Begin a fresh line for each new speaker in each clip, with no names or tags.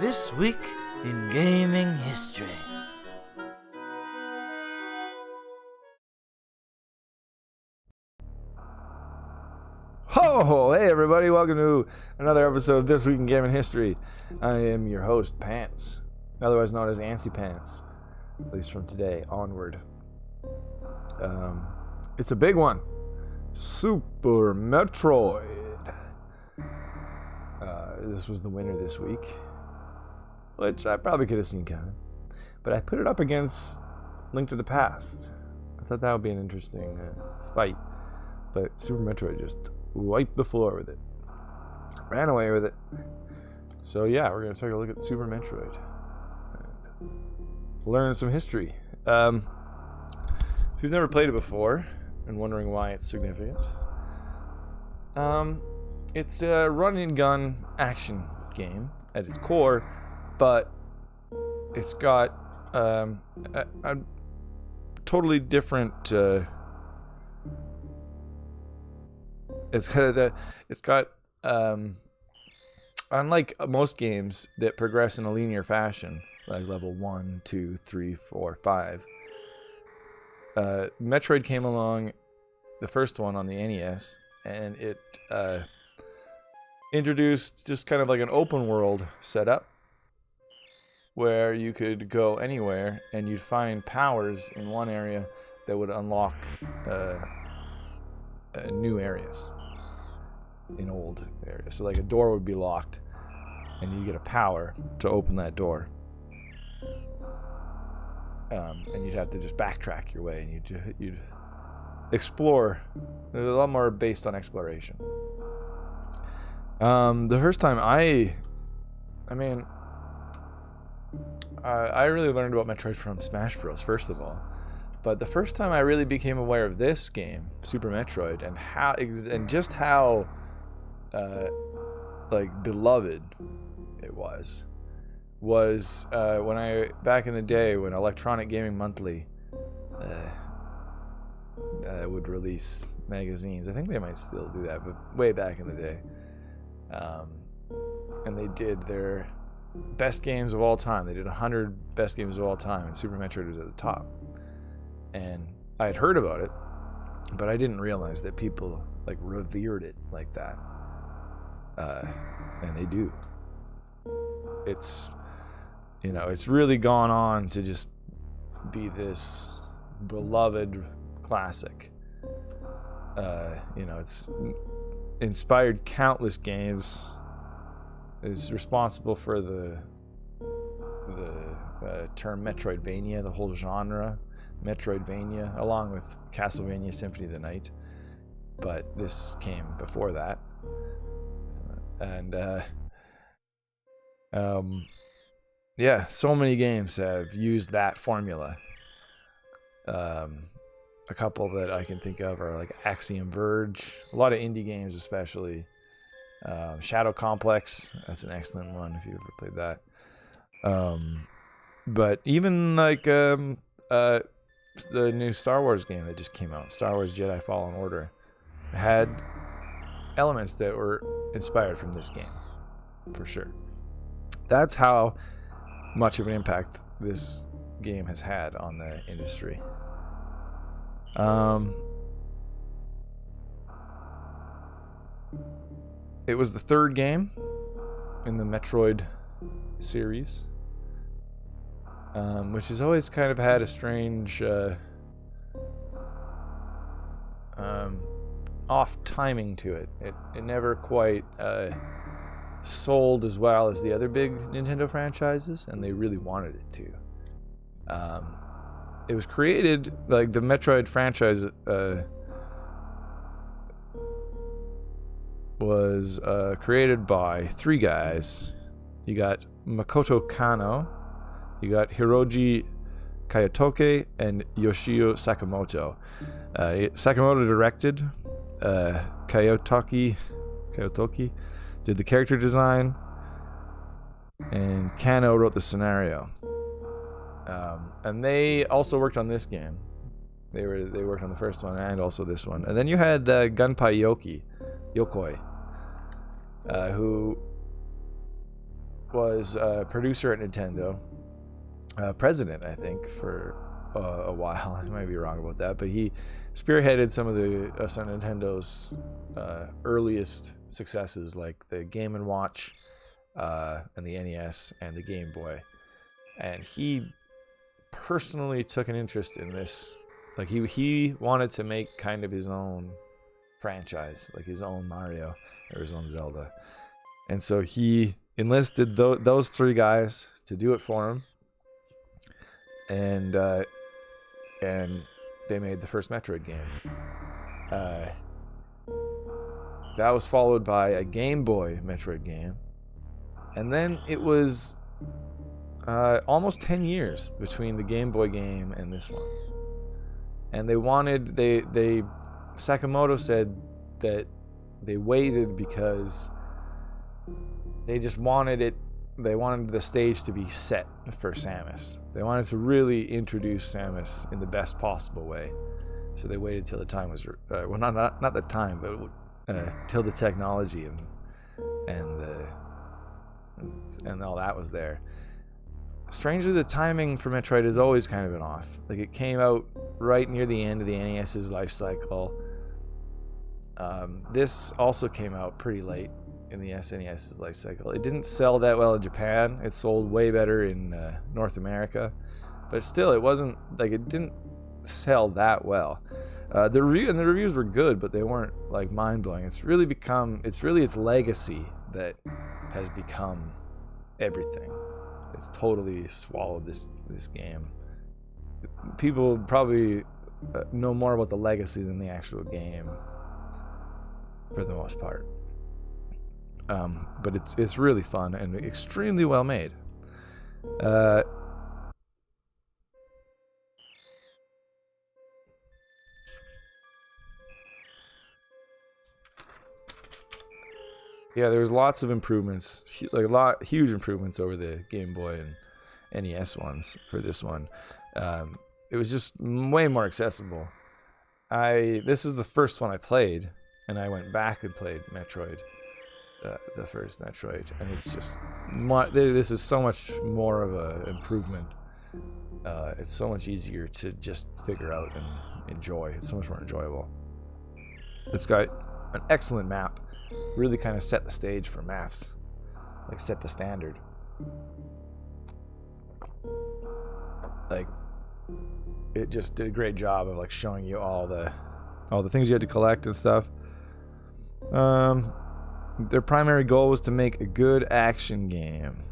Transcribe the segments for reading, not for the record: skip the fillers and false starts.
This week in gaming history.
Ho! Hey everybody, welcome to another episode of This Week in Gaming History. I am your host, Pants, otherwise known as Antsy Pants, at least from today onward. It's a big one. Super Metroid. This was the winner this week, which I probably could have seen coming, but I put it up against Link to the Past. I thought that would be an interesting fight, but Super Metroid just wiped the floor with it. Ran away with it. So yeah, we're going to take a look at Super Metroid and learn some history. If you've never played it before and wondering why it's significant, it's a run-and-gun action game at its core, but it's got a totally different It's got unlike most games that progress in a linear fashion, like level 1, 2, 3, 4, 5. Metroid came along, the first one on the NES, and it introduced just kind of like an open world setup where you could go anywhere and you'd find powers in one area that would unlock new areas in old areas. So like a door would be locked and you get a power to open that door, and you'd have to just backtrack your way and you'd explore. There's a lot more based on exploration. The first time I really learned about Metroid from Smash Bros. First of all, but the first time I really became aware of this game, Super Metroid, and just how beloved it was when I, back in the day, when Electronic Gaming Monthly would release magazines. I think they might still do that, but way back in the day. And they did their best games of all time. They did 100 best games of all time, and Super Metroid was at the top. And I had heard about it, but I didn't realize that people revered it like that. And they do. It's really gone on to just be this beloved classic. It's inspired countless games. It's responsible for the term Metroidvania, the whole genre, Metroidvania, along with Castlevania Symphony of the Night. But this came before that. And so many games have used that formula. A couple that I can think of are like Axiom Verge, a lot of indie games especially. Shadow Complex, that's an excellent one if you ever played that. But even the new Star Wars game that just came out, Star Wars Jedi Fallen Order, had elements that were inspired from this game, for sure. That's how much of an impact this game has had on the industry. It was the third game in the Metroid series, which has always kind of had a strange off timing to it. It never quite sold as well as the other big Nintendo franchises, and they really wanted it to. It was created, like the Metroid franchise was created by three guys. You got Makoto Kano, you got Hiroji Kayotoke, and Yoshio Sakamoto. Sakamoto directed. Kayotoki did the character design, and Kano wrote the scenario. And they also worked on this game. They worked on the first one and also this one. And then you had Gunpei Yokoi, who was a producer at Nintendo, president, I think, for a while. I might be wrong about that, but he spearheaded some of Nintendo's earliest successes, like the Game & Watch, and the NES and the Game Boy. And he personally took an interest in this. Like he wanted to make kind of his own franchise, like his own Mario or his own Zelda. And so he enlisted those three guys to do it for him. And they made the first Metroid game. That was followed by a Game Boy Metroid game. And then it was almost 10 years between the Game Boy game and this one. And Sakamoto said that they waited because they just wanted the stage to be set for Samus. They wanted to really introduce Samus in the best possible way. So they waited till the time was not the time, but till the technology and all that was there. Strangely, the timing for Metroid has always kind of been off. Like, it came out right near the end of the NES's life cycle. This also came out pretty late in the SNES's life cycle. It didn't sell that well in Japan. It sold way better in North America, but still, it didn't sell that well. The reviews were good, but they weren't like mind blowing. It's really its legacy that has become everything. It's totally swallowed this game. People probably know more about the legacy than the actual game, for the most part. But it's really fun and extremely well made. Yeah, there was lots of improvements, huge improvements over the Game Boy and NES ones for this one. It was just way more accessible. This is the first one I played, and I went back and played Metroid, the first Metroid, and it's just this is so much more of an improvement. It's so much easier to just figure out and enjoy. It's so much more enjoyable. It's got an excellent map. Really kind of set the stage for maps, like set the standard. Like, it just did a great job of like showing you all the things you had to collect and stuff. Their primary goal was to make a good action game.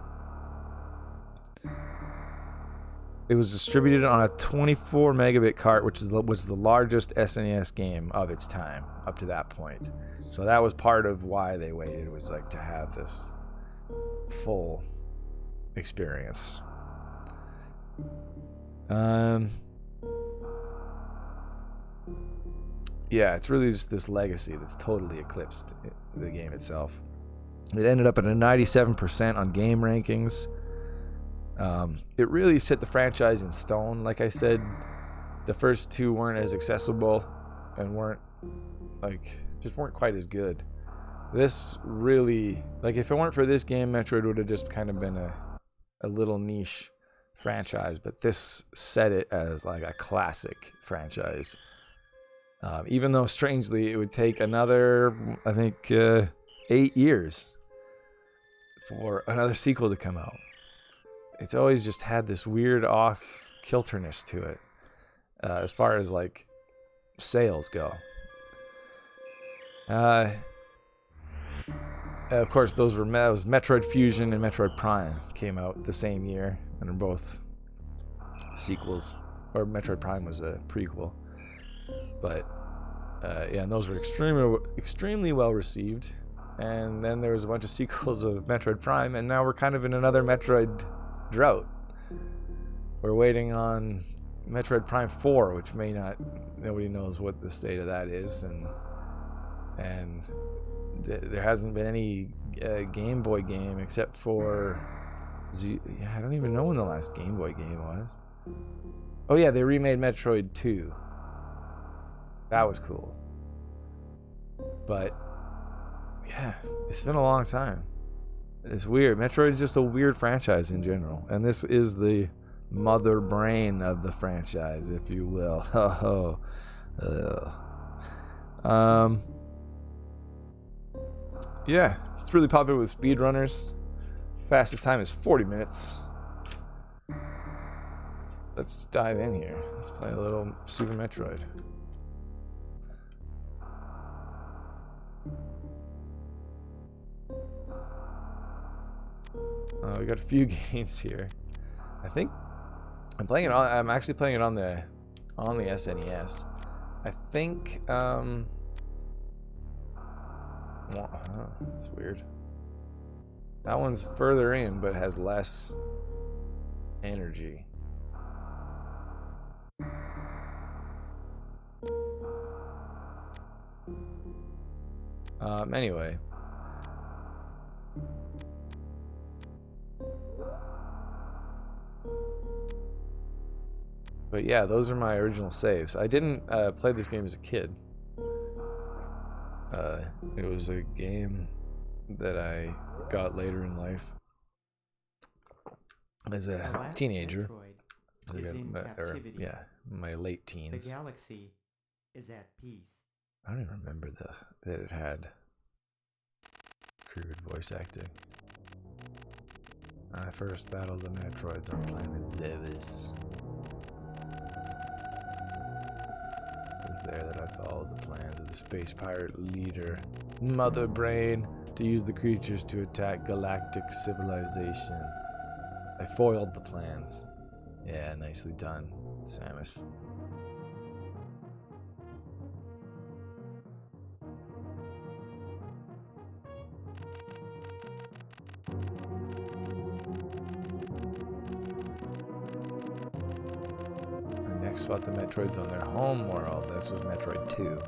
It was distributed on a 24 megabit cart, which was the largest SNES game of its time up to that point. So that was part of why they waited, was like to have this full experience. Yeah, it's really just this legacy that's totally eclipsed the game itself. It ended up at a 97% on game rankings. It really set the franchise in stone. Like I said, the first two weren't as accessible and weren't quite as good. This really, like, if it weren't for this game, Metroid would have just kind of been a little niche franchise, but this set it as like a classic franchise. Even though, strangely, it would take another, I think, 8 years for another sequel to come out. It's always just had this weird off-kilterness to it, as far as like sales go. Of course, that was Metroid Fusion and Metroid Prime came out the same year, and are both sequels. Or Metroid Prime was a prequel. But yeah, and those were extremely well received. And then there was a bunch of sequels of Metroid Prime, and now we're kind of in another Metroid drought. We're waiting on Metroid Prime 4, which nobody knows what the state of that is, and there hasn't been any Game Boy game except for I don't even know when the last Game Boy game was. Oh yeah, they remade Metroid 2. That was cool. But yeah, it's been a long time. It's weird. Metroid is just a weird franchise in general, and this is the mother brain of the franchise, if you will. Yeah, it's really popular with speedrunners. Fastest time is 40 minutes. Let's dive in here. Let's play a little Super Metroid. We got a few games here. I think I'm actually playing it on the SNES. I think that's weird. That one's further in but has less energy. Anyway. But yeah, those are my original saves. I didn't play this game as a kid. It was a game that I got later in life as a teenager. My late teens.
The galaxy is at peace.
I don't even remember that it had crude voice acting. I first battled the Metroids on planet Zevis. It was there that I followed the plans of the space pirate leader, Mother Brain, to use the creatures to attack galactic civilization. I foiled the plans. Yeah, nicely done, Samus. Fought the Metroids on their home world. This was Metroid 2.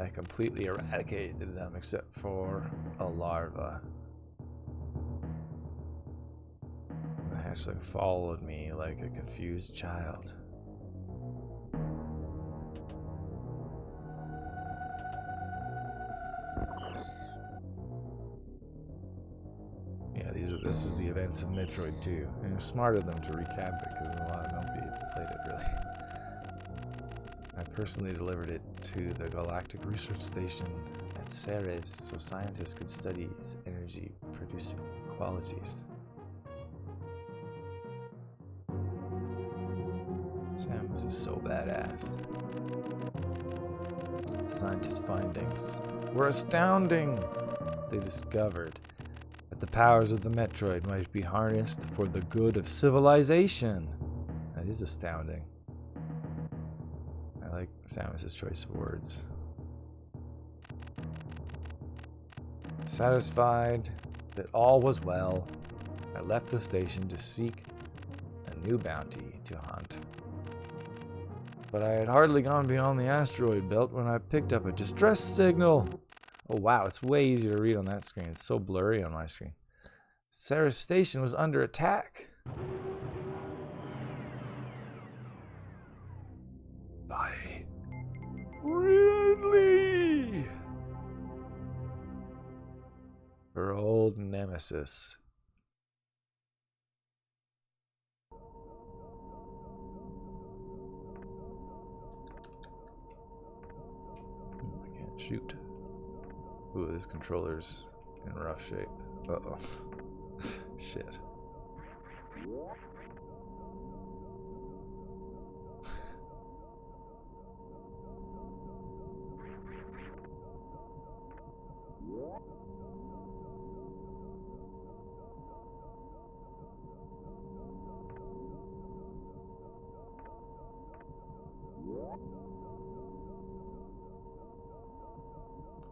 I completely eradicated them except for a larva. The hatchling followed me like a confused child. Yeah, this is the events of Metroid 2. And it was smart of them to recap it because a lot of nobody played it really. I personally delivered it to the Galactic Research Station at Ceres so scientists could study its energy producing qualities. Samus is so badass. The scientists' findings were astounding. They discovered that the powers of the Metroid might be harnessed for the good of civilization. That is astounding. I like Samus's choice of words. Satisfied that all was well, I left the station to seek a new bounty to hunt. But I had hardly gone beyond the asteroid belt when I picked up a distress signal. Oh wow, it's way easier to read on that screen. It's so blurry on my screen. Ceres Station was under attack. By Ridley, her old nemesis. I can't shoot. Ooh, this controller's in rough shape. Uh-oh. Shit.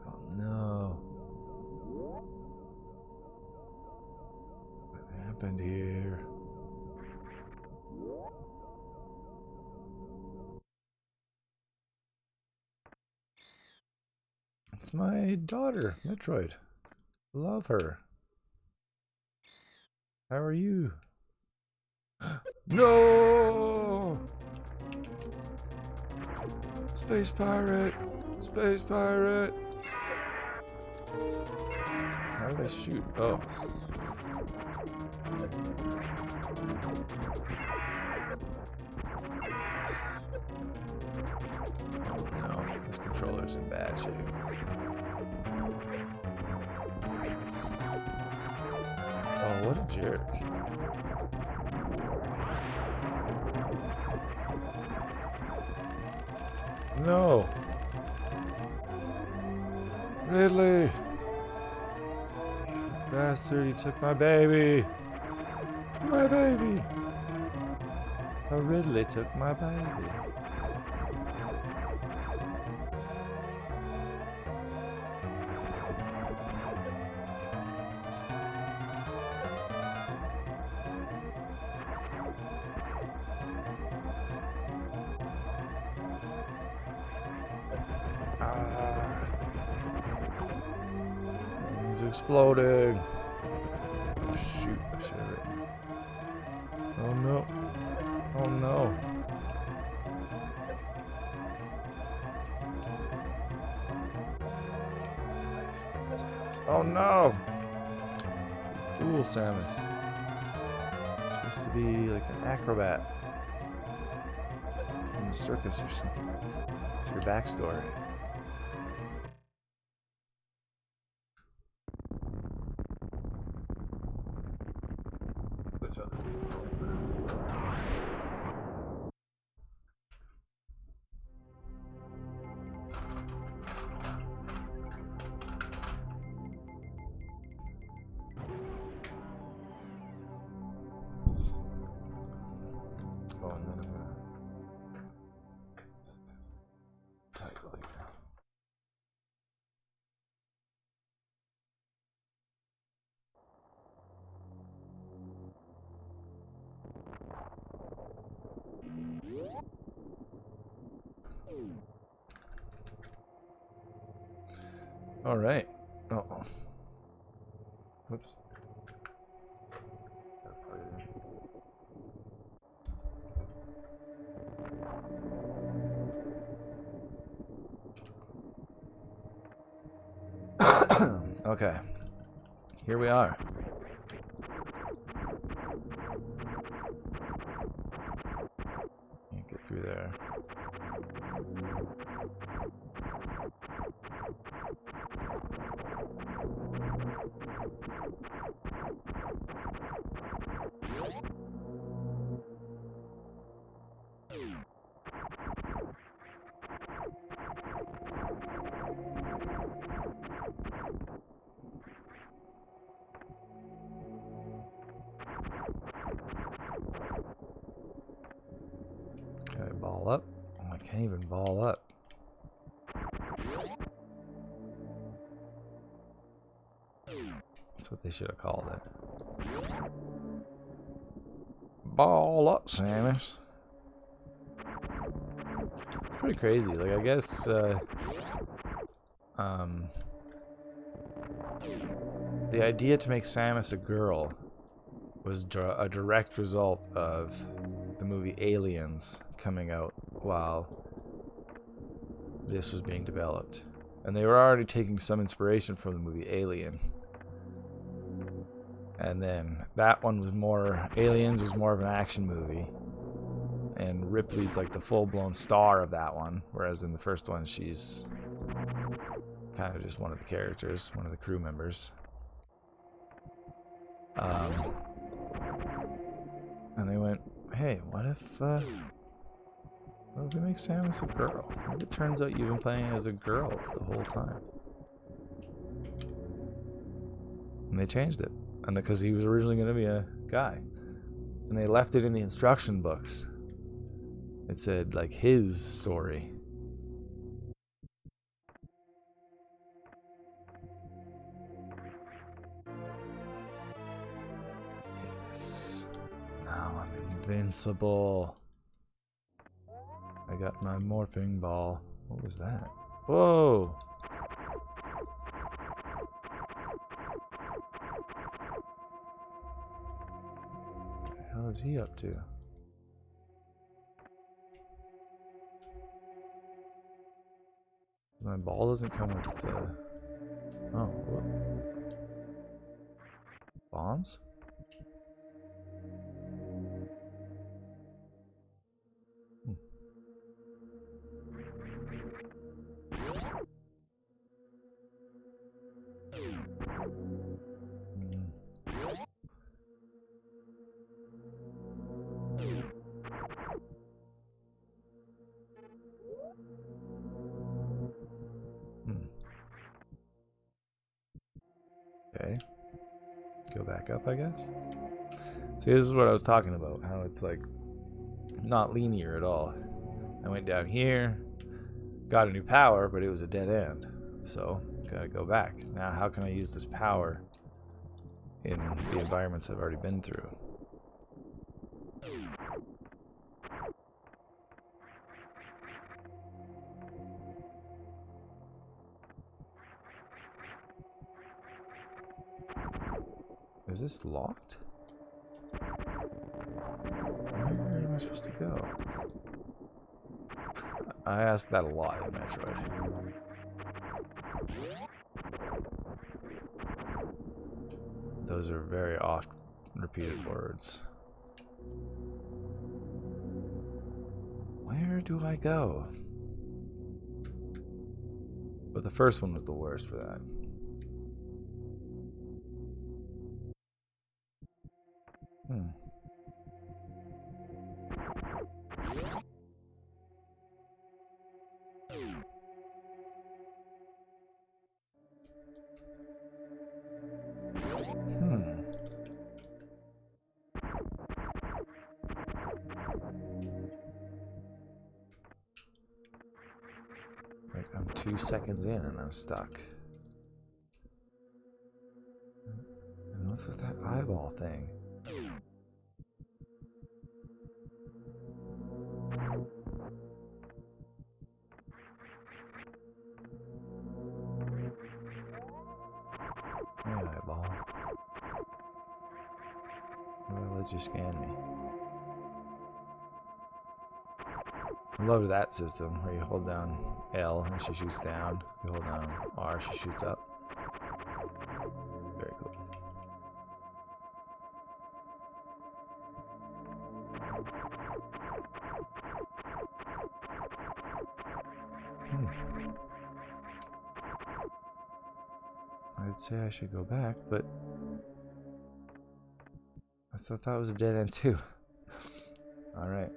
Oh no. What happened here? It's my daughter, Metroid. Love her. How are you? No! Space pirate! Space pirate! How Where do they shoot? Oh. No, this controller's in bad shape. Oh, what a jerk. No. Ridley. Bastard, he took my baby. My baby. Oh, Ridley took my baby. He's exploding. Oh, shoot, I should have written. Oh no. Oh no. Oh no! Fool, Samus. Supposed to be like an acrobat from the circus or something. It's your backstory. Oh, and then I'm gonna type like that. All right. Uh-oh. Whoops. That's probably it. Okay. Here we are. Can't get through there. Can I ball up? Oh, I can't even ball up. That's what they should have called it. Ball up, Samus. It's pretty crazy. Like, I guess, the idea to make Samus a girl was a direct result of the movie Aliens coming out while this was being developed. And they were already taking some inspiration from the movie Alien. And then that one was more, Aliens was more of an action movie. And Ripley's like the full-blown star of that one. Whereas in the first one, she's kind of just one of the characters, one of the crew members. And they went, hey, what if we make Samus a girl? What if it turns out you've been playing as a girl the whole time? And they changed it. And because he was originally going to be a guy. And they left it in the instruction books. It said, like, his story. Yes. Now I'm invincible. I got my morphing ball. What was that? Whoa! What the hell is he up to? My ball doesn't come with the... Oh, whoop. Bombs? Hmm. Hmm. Okay. Go back up, I guess. See, this is what I was talking about. How it's like not linear at all. I went down here, got a new power, but it was a dead end. So, gotta go back. Now, how can I use this power in the environments I've already been through? Is this locked? Where am I supposed to go? I asked that a lot in Metroid. Those are very oft repeated words. Where do I go? But the first one was the worst for that. Hmm. Like I'm 2 seconds in and I'm stuck. And what's with that eyeball thing? Hey, eyeball. I'm gonna let you scan me. I love that system where you hold down L and she shoots down. You hold down R, she shoots up. Very cool. I'd say I should go back, but I thought that was a dead end too. Alright.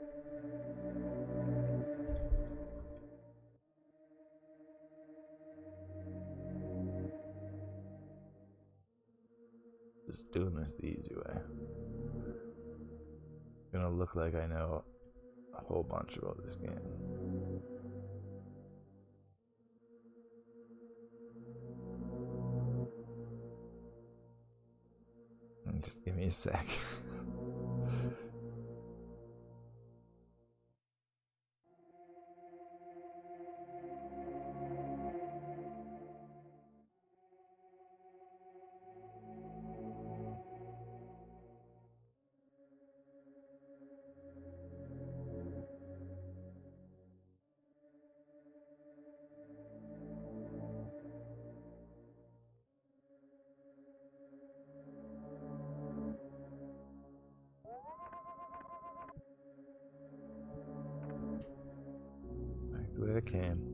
Just doing this the easy way. Gonna look like I know a whole bunch about this game. Just give me a sec. Back the way I came.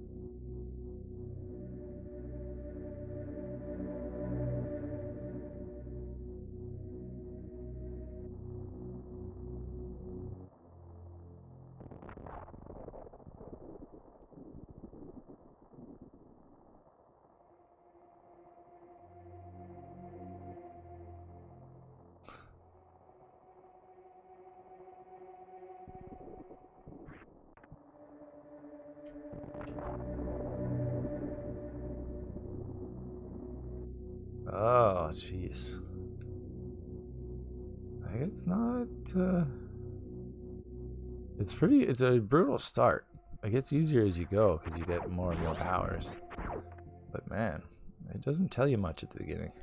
Oh, jeez. It's not, it's a brutal start. It gets easier as you go because you get more and more powers. But man, it doesn't tell you much at the beginning.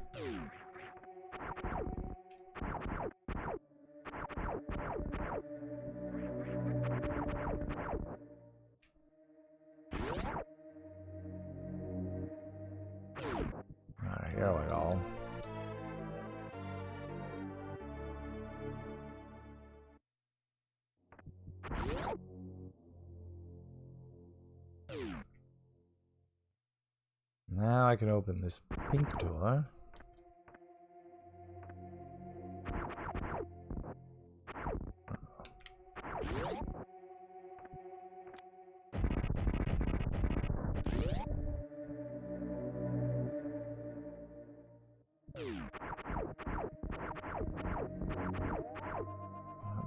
Alright, here we go. Now I can open this pink door.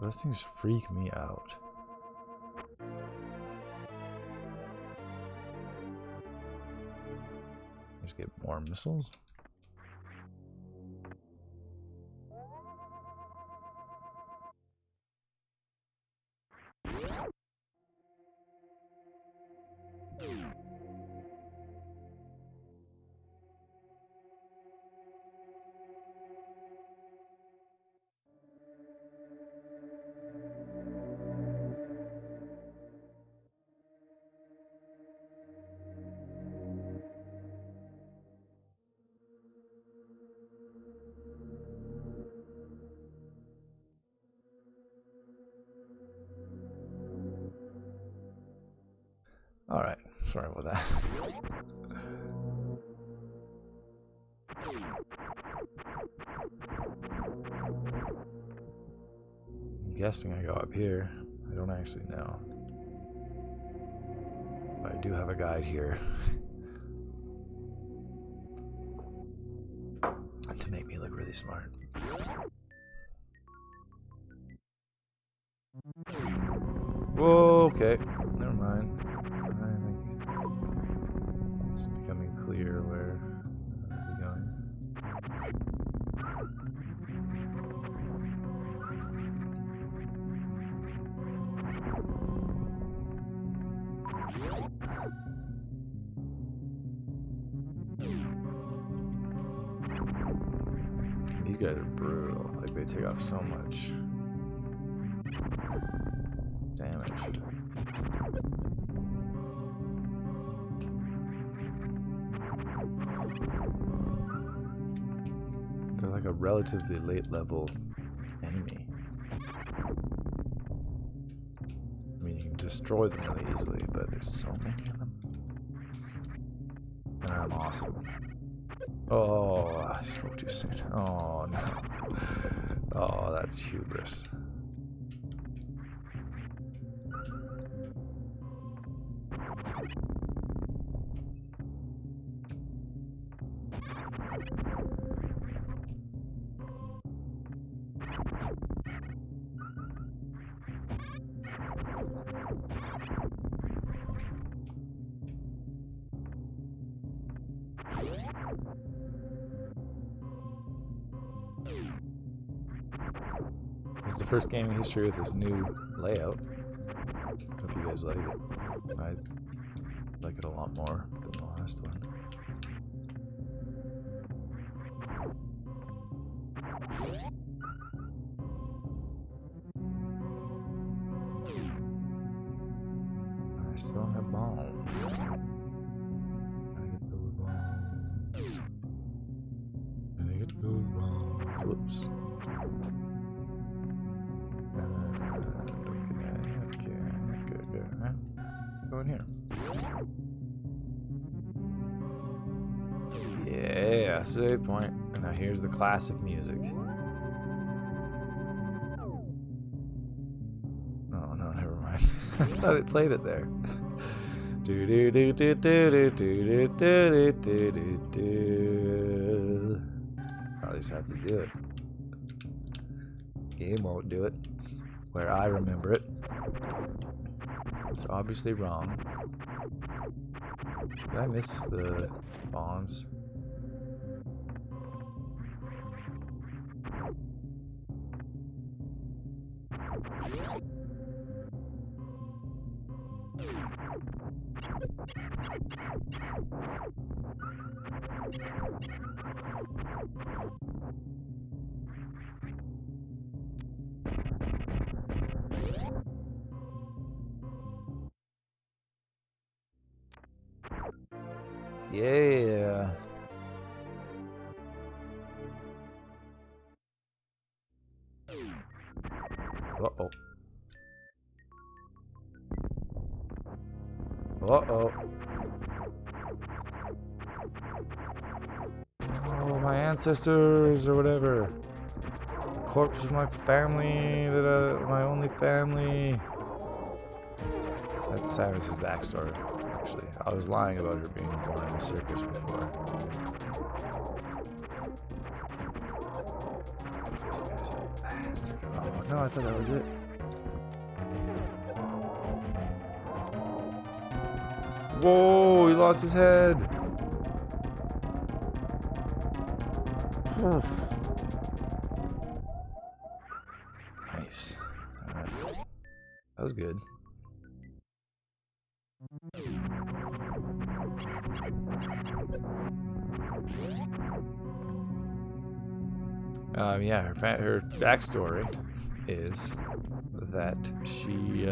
Those things freak me out. Let's get more missiles. Alright, sorry about that. I'm guessing I go up here. I don't actually know. But I do have a guide here. To make me look really smart. Whoa, okay. Never mind. I think it's becoming clear where we're going. These guys are brutal. Like, they take off so much damage. They're like a relatively late level enemy. I mean, you can destroy them really easily, but there's so many of them. And I'm awesome. Oh, I spoke too soon. Oh, no. Oh, that's hubris. This is the first game in history with this new layout. Hope you guys like it. I like it a lot more than the last one. I still don't have bombs. Gotta get those bombs. Gotta get those bombs. Whoops. Okay. Go in here. Yeah, save point. And now here's the classic music. Oh no, never mind. I thought it played it there. Do do do do do do do do do do do. I'll just have to do it. Game won't do it. Where I remember it. It's obviously wrong. Did I miss the bombs? Yeah. Uh-oh. Uh-oh. my ancestors or whatever. Corpse of my family, my only family. That's Samus's backstory, actually. I was lying about her being born in the circus before. This guy's a bastard. Oh, no, I thought that was it. Whoa, he lost his head. Nice. That was good. Yeah, her backstory is that she,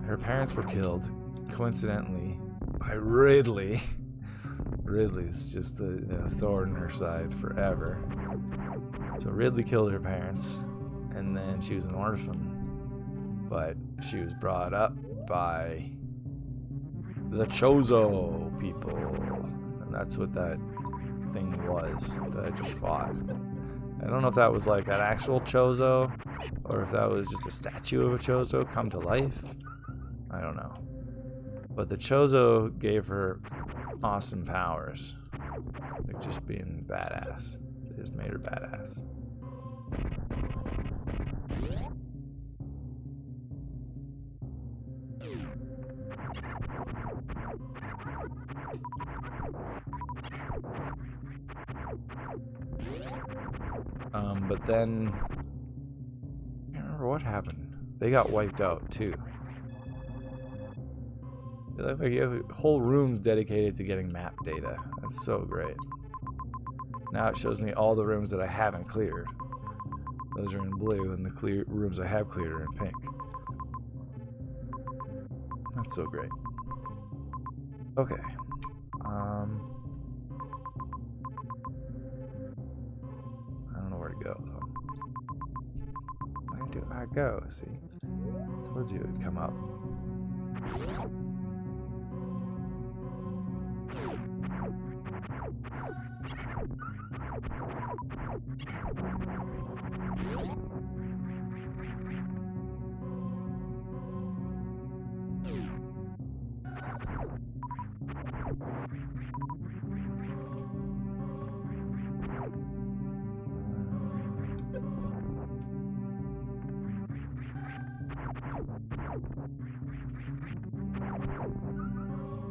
her parents were killed, coincidentally, by Ridley. Ridley's just the thorn in her side forever. So Ridley killed her parents, and then she was an orphan. But she was brought up by the Chozo people, and that's what that thing was that I just fought. I don't know if that was like an actual Chozo, or if that was just a statue of a Chozo come to life. I don't know. But the Chozo gave her awesome powers. Like just being badass. They just made her badass. But then I can't remember what happened. They got wiped out too. Like you have whole rooms dedicated to getting map data. That's so great. Now it shows me all the rooms that I haven't cleared. Those are in blue, and the rooms I have cleared are in pink. That's so great. Okay. I don't know where to go though. Where do I go? See? Told you it would come up.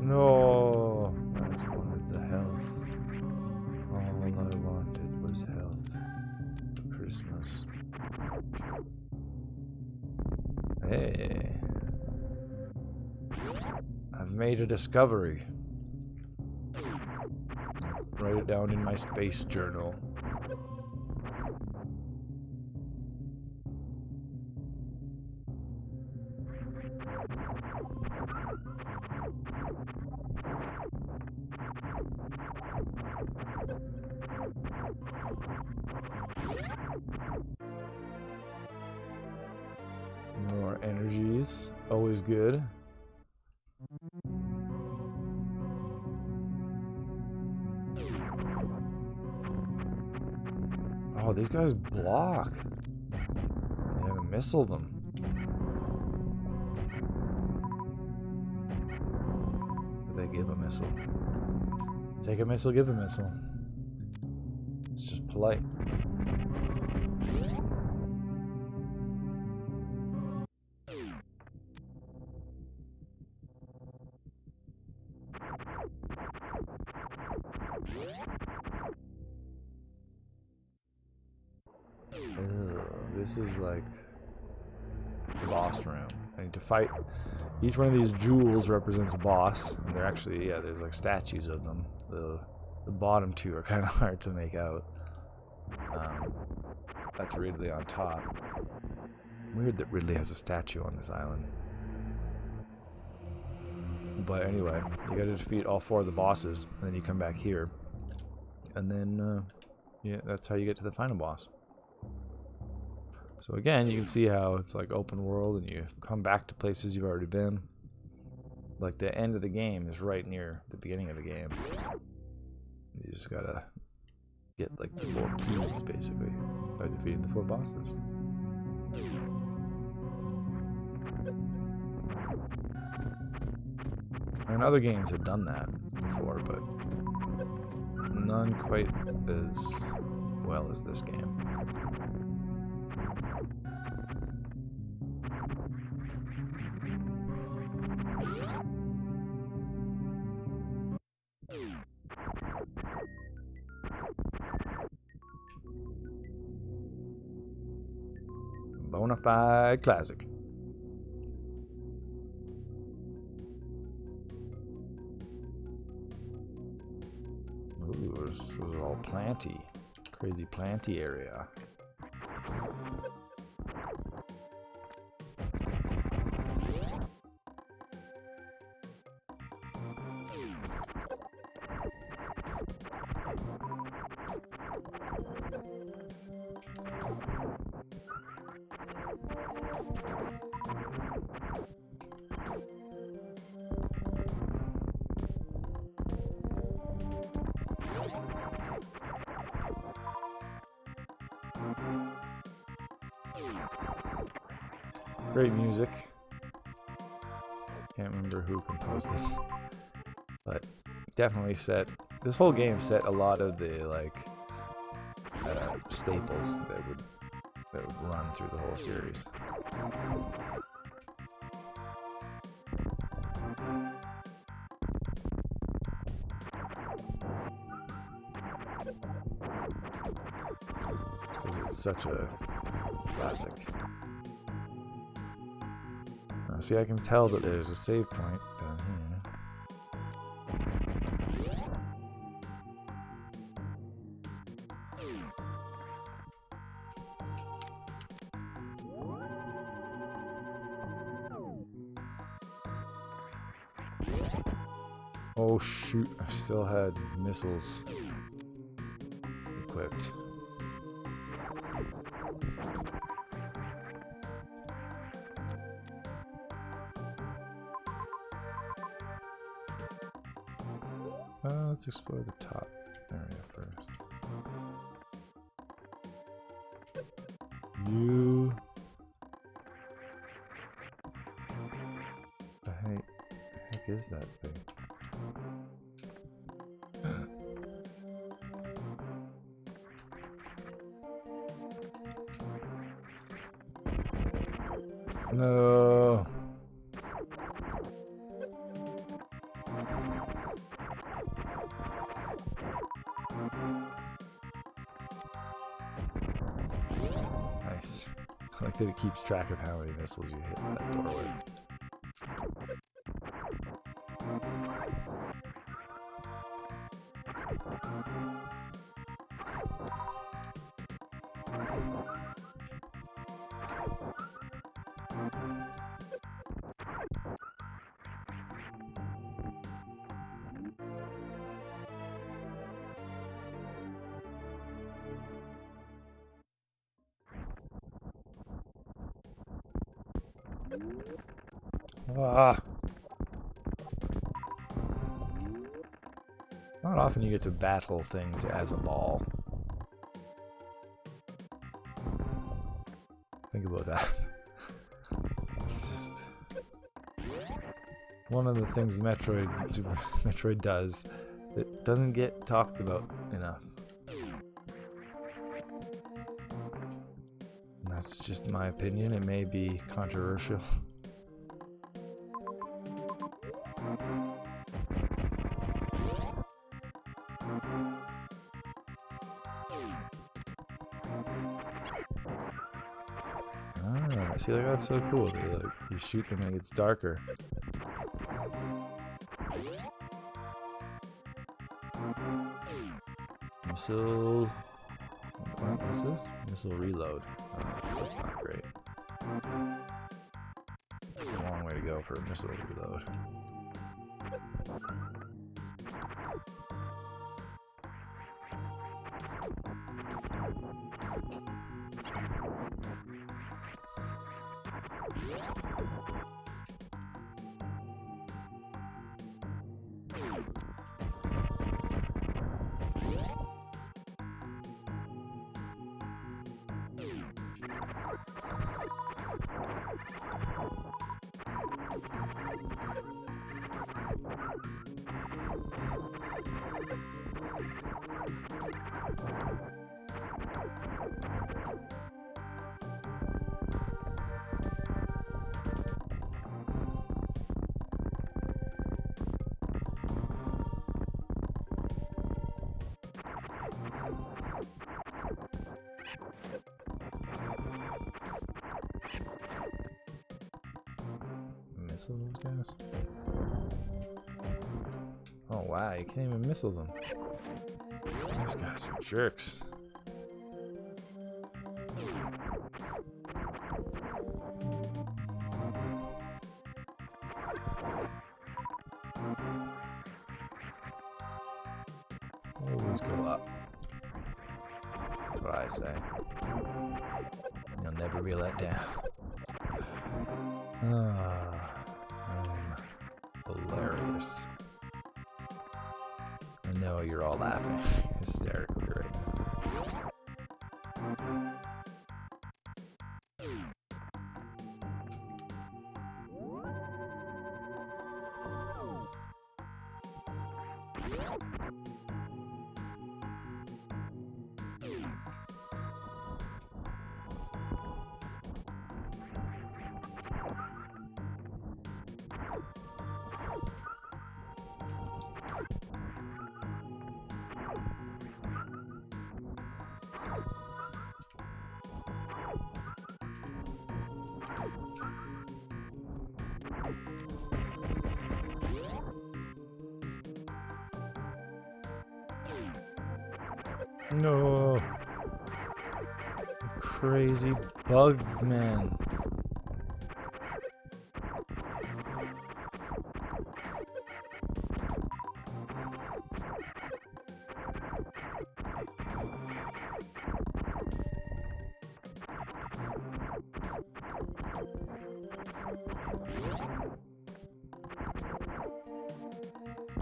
No, I just wanted the health. All I wanted was health for Christmas. Hey, I've made a discovery. Write it down in my space journal. More energies, always good. Oh, these guys block. They have a missile them. But they give a missile. Take a missile, give a missile. It's just polite. This is like the boss room. I need to fight. Each one of these jewels represents a boss. And they're actually, yeah, there's like statues of them. The bottom two are kind of hard to make out. That's Ridley on top. Weird that Ridley has a statue on this island. But anyway, you gotta defeat all four of the bosses, and then you come back here. And then, yeah, that's how you get to the final boss. So again, you can see how it's like open world and you come back to places you've already been. like the end of the game is right near the beginning of the game. You just gotta get like the 4 keys basically by defeating the 4 bosses. And other games have done that before, but none quite as well as this game. Bonafide classic. Ooh, this was all planty. Crazy planty area. Great music. Can't remember who composed it, but definitely set. This whole game set a lot of the like staples that would run through the whole series. Because it's such a classic. See, I can tell that there's a save point down here. Oh shoot, I still had missiles equipped. Let's explore the top area first. You. The heck is that thing? No. Nice. I like that it keeps track of how many missiles you hit that doorway. Ah. Not often you get to battle things as a ball. Think about that. It's just one of the things Super Metroid does that doesn't get talked about enough. And that's just my opinion. It may be controversial. Ah, see, like, that's so cool. You shoot them and it gets darker. Missile. What's this? Missile reload. Oh, that's not great. It's a long way to go for a missile reload. missile those guys? Oh wow, you can't even missile them. These guys are jerks. Always go up. That's what I say. You'll never be let down. Hilarious. I know you're all laughing hysterically right now. No. Crazy bug man.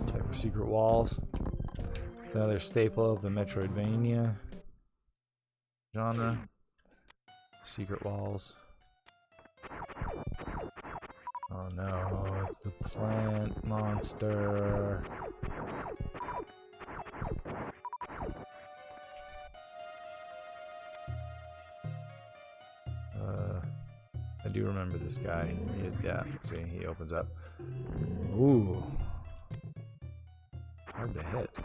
Type of secret walls. It's another staple of the Metroidvania genre. Secret walls. Oh no, it's the plant monster. I do remember this guy. Yeah, see, he opens up. Ooh. Hard to hit.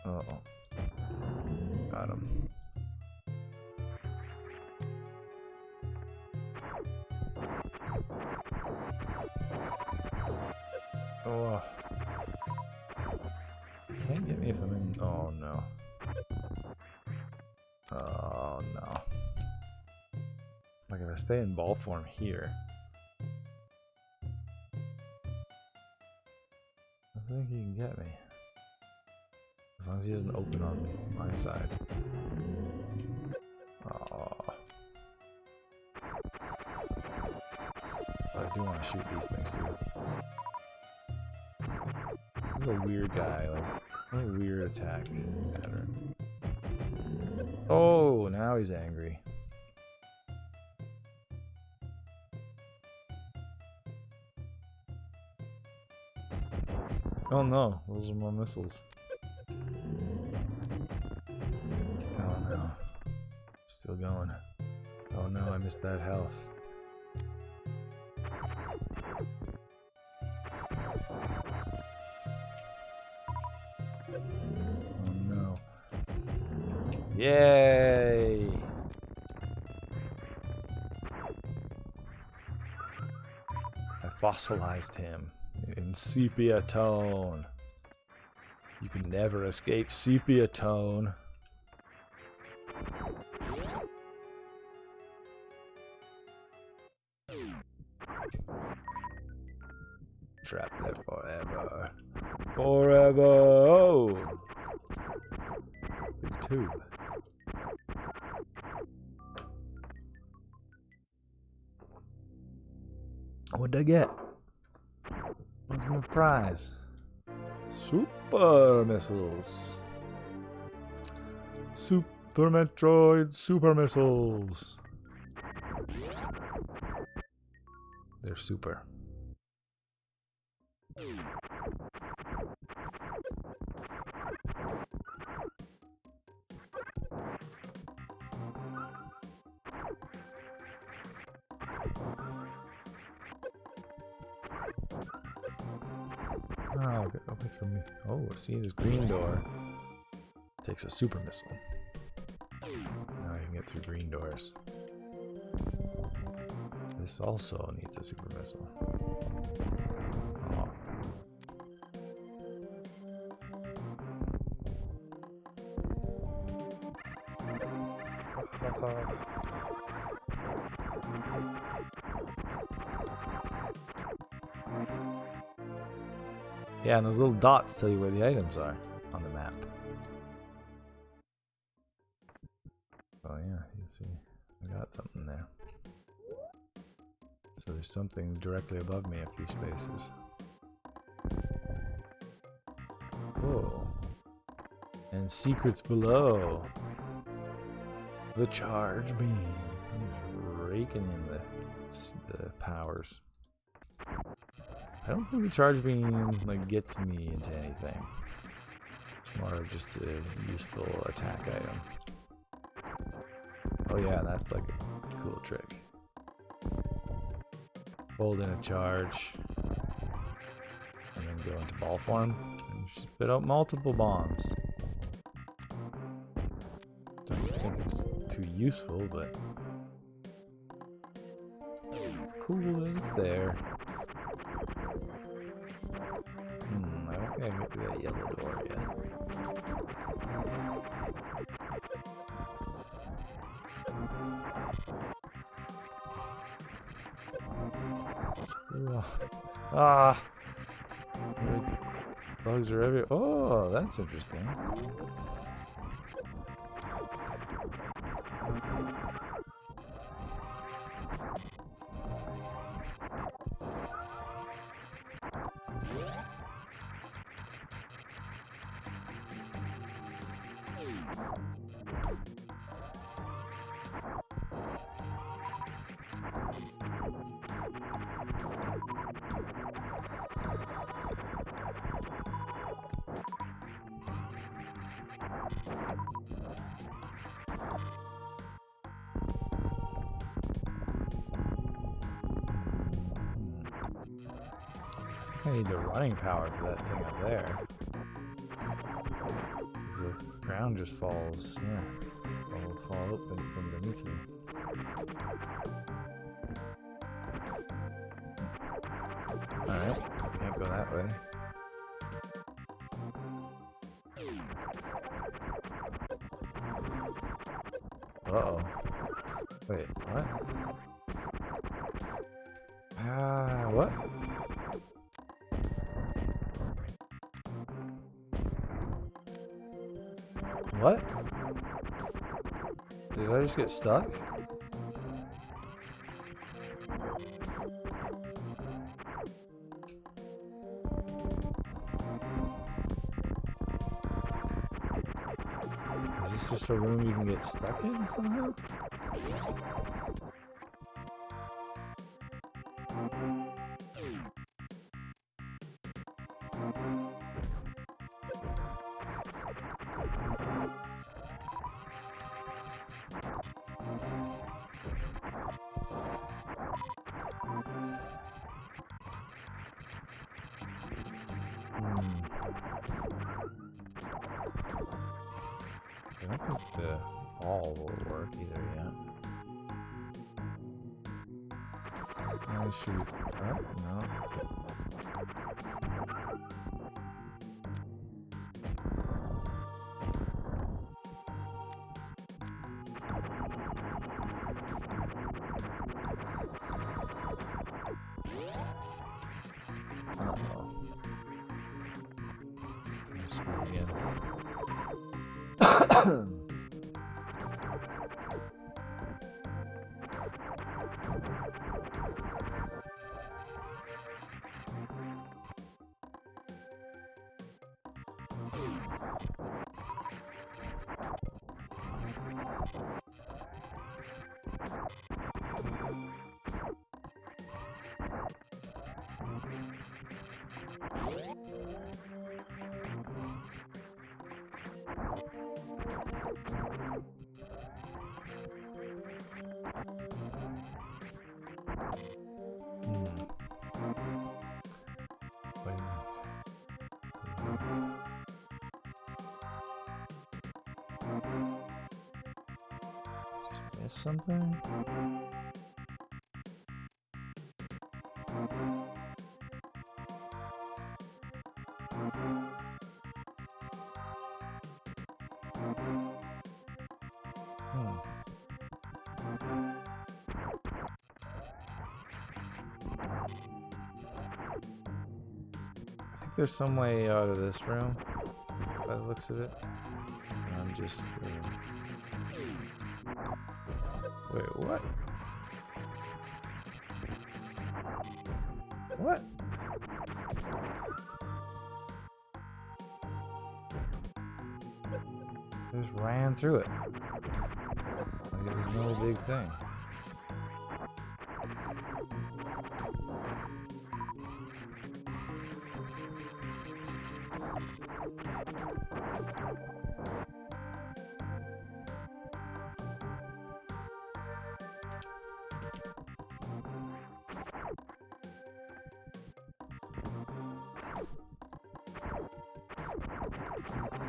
Uh-oh. Got him. Oh. Can't get me if I'm in. Oh no. Oh no. Like if I stay in ball form here. I think he can get me. As long as he doesn't open on my side. Oh. But I do want to shoot these things too. He's a weird guy, like a weird attack pattern. Oh, now he's angry. Oh no, those are more missiles. Oh no. Still going. Oh no, I missed that health. Oh no. Yay! I fossilized him in sepia tone. You can never escape sepia tone. Trapped there forever. Forever! Oh! Big tube. What'd I get? What's my prize? Super missiles. Super Metroid super missiles. They're super. Oh, get away from me. Oh, see this green door. Takes a super missile. Now I can get through green doors. This also needs a super missile. Oh. Yeah, and those little dots tell you where the items are on the map. Oh yeah, you see, I got something there. So there's something directly above me a few spaces. Whoa. And secrets below. The charge beam. I'm just raking in the powers. I don't think the charge beam like gets me into anything. It's more of just a useful attack item. Oh yeah, that's like a cool trick. Hold in a charge, and then go into ball form, and spit out multiple bombs. Don't think it's too useful, but it's cool that it's there. I don't think I can get through that yellow door yet. Ah! Bugs are everywhere. Oh, that's interesting. I need the running power for that thing up there. Because the ground just falls, yeah. It'll fall open from beneath me. Alright, so we can't go that way. Uh-oh. Wait, what? What? What? Did I just get stuck? Is this just a room you can get stuck in somehow? I don't think the ball will work either yet. Can I shoot? No. Uh-oh. Can I swim again? miss something? I think there's some way out of this room, by the looks of it. And I'm just... Wait, what? What? I just ran through it. Like it was no big thing.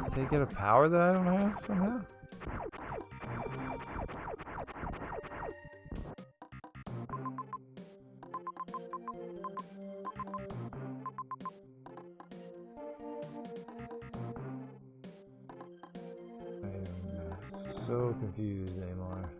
Did they get a power that I don't have somehow? I am so confused anymore.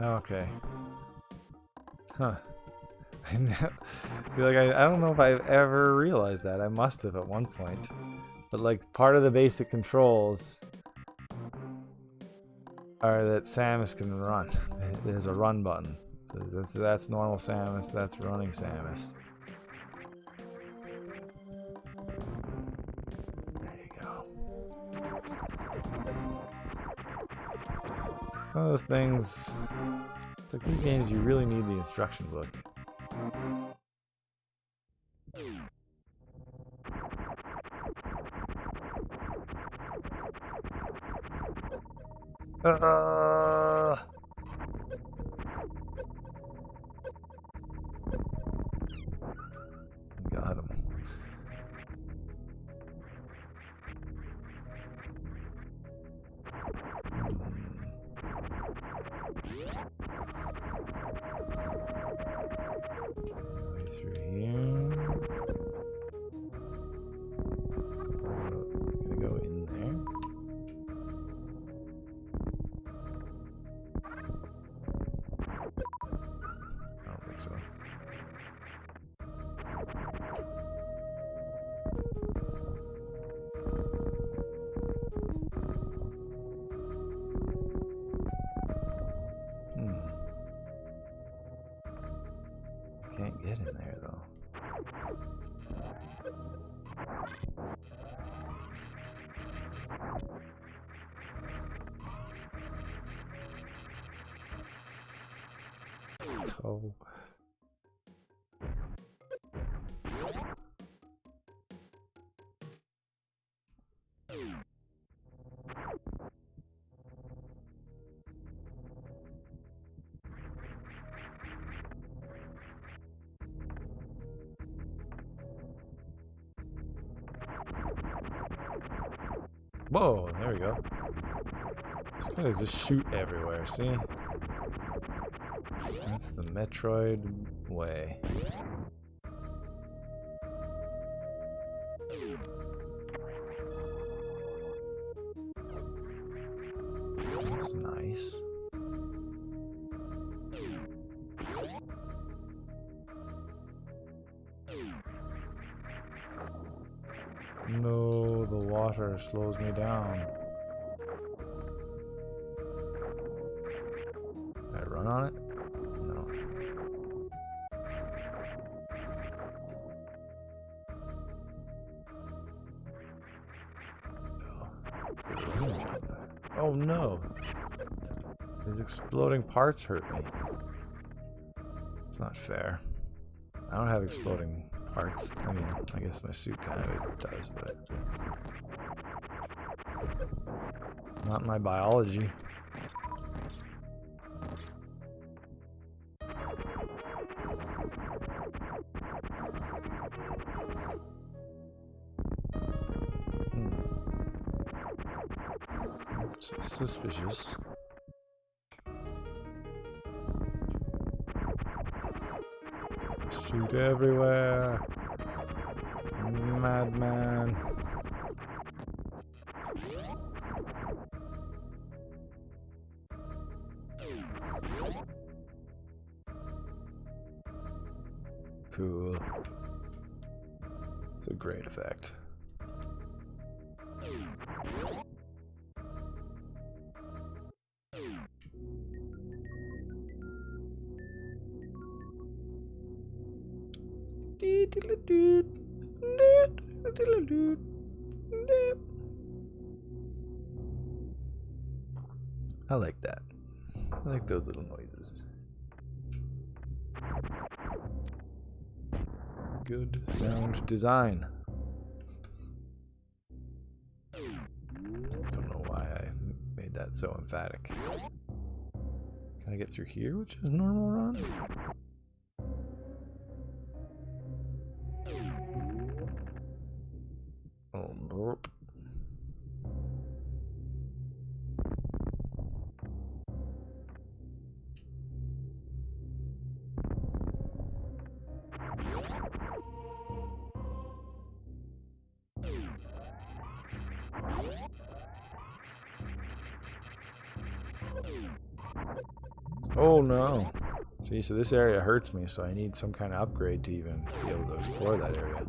Okay. Huh. I feel like I don't know if I've ever realized that. I must have at one point. But like part of the basic controls are that Samus can run. There's a run button. So that's normal Samus, that's running Samus. There you go. It's one of those things. It's like these games, you really need the instruction book. Got him. Way through here. Gonna go in there. I don't think so. Can't get in there though. Oh. Whoa, there we go. Just gotta just shoot everywhere, see? That's the Metroid way. That's nice. No, the water slows me down. Can I run on it? No. Oh no! These exploding parts hurt me. It's not fair. I don't have exploding parts. I mean, I guess my suit kind of does, but not my biology. Suspicious. Shoot everywhere. Madman. Cool. It's a great effect. I like that. I like those little noises. Good sound design. Don't know why I made that so emphatic. Can I get through here with just normal run? Oh, nope. Oh no. See, so this area hurts me, so I need some kind of upgrade to even be able to explore that area.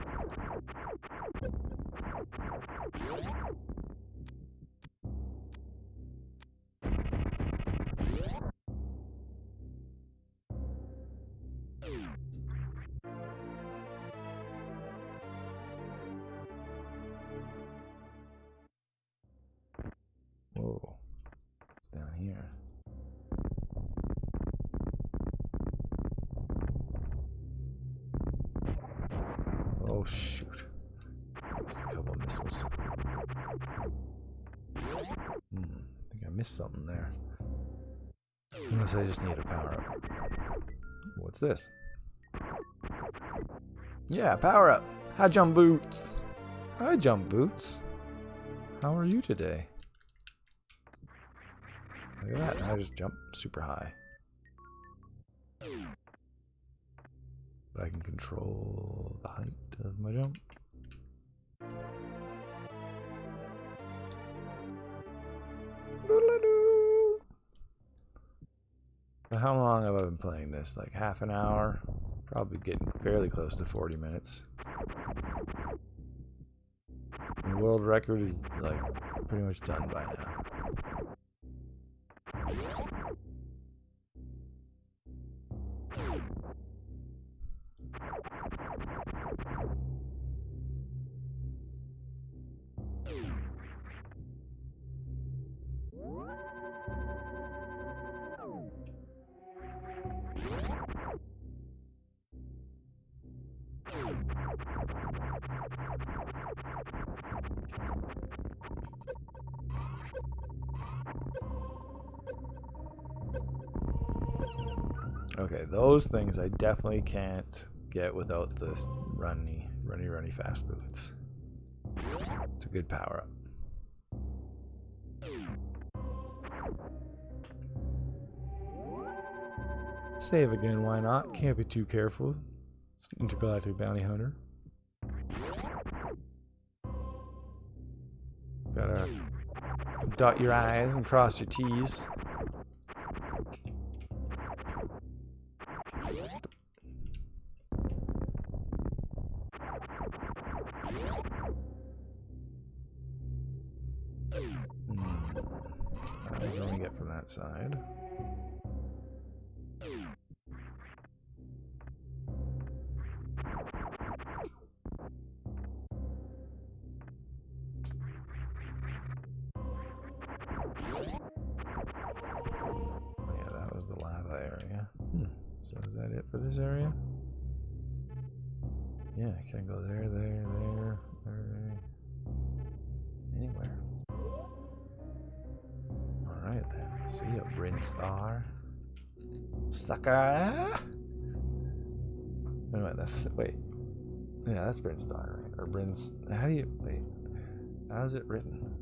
Whoa. It's down here. Oh shoot. Just a couple of missiles. I think I missed something there. Unless I just need a power up. What's this? Yeah, power up! High jump boots! High jump boots! How are you today? Look at that, I just jump super high. But I can control the height of my jump. How long have I been playing this? Like half an hour? Probably getting fairly close to 40 minutes. The world record is like pretty much done by now. Okay, those things I definitely can't get without the runny fast boots. It's a good power up. Save again, why not? Can't be too careful. It's an intergalactic bounty hunter. Gotta dot your I's and cross your T's. What do we get from that side? Yeah, that was the lava area. So is that it for this area? Yeah, I can't go there, anywhere. Alright then. See ya, Bryn Star. Sucker! Wait, wait. Yeah, that's Bryn Star, right? Or Bryn's. How do you. Wait. How's it written?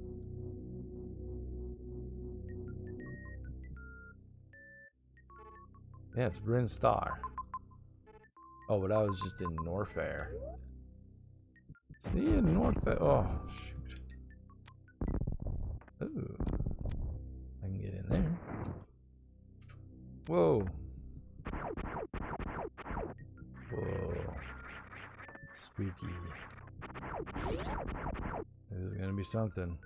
Yeah, it's Bryn Star. Oh, but I was just in Norfair. See you in Norfair. Oh, shoot. Ooh. I can get in there. Whoa. Whoa. Spooky. This is gonna be something.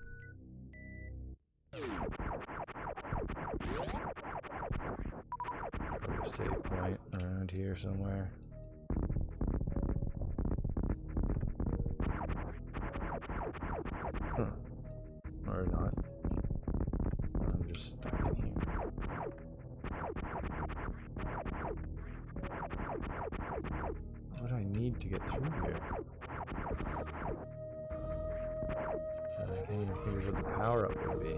Probably a save point around here somewhere. Huh. Or not. I'm just stuck in here. What do I need to get through here? I can't even think of what the power up would be.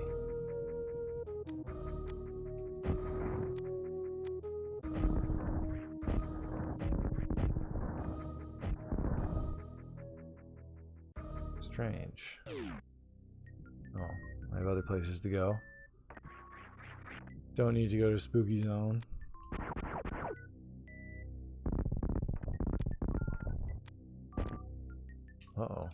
Strange. Oh, I have other places to go. Don't need to go to Spooky Zone. Uh-oh.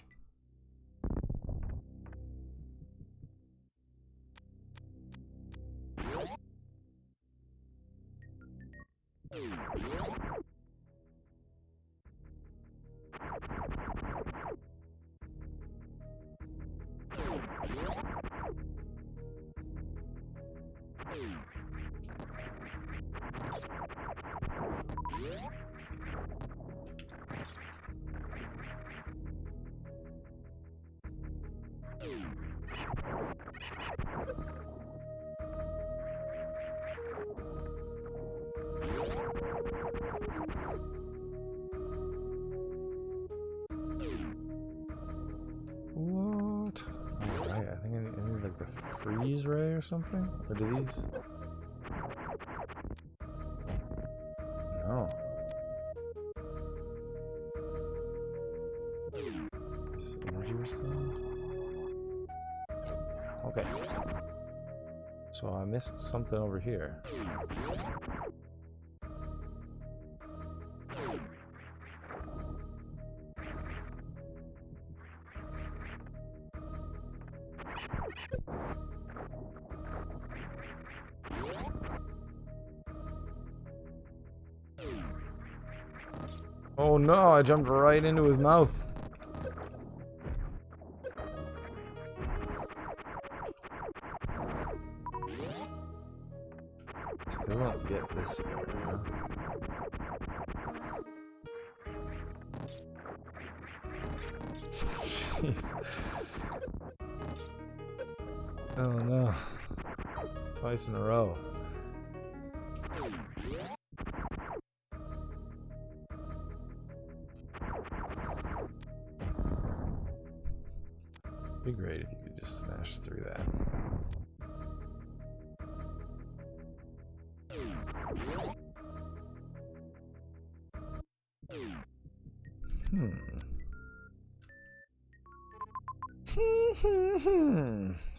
What? Alright, I think I need like the freeze ray or something? Or do these? No. This energy thing? Okay. So I missed something over here. Oh no, I jumped right into his mouth. Still don't get this area. Jeez. Oh no. Twice in a row. Be great if you could just smash through that.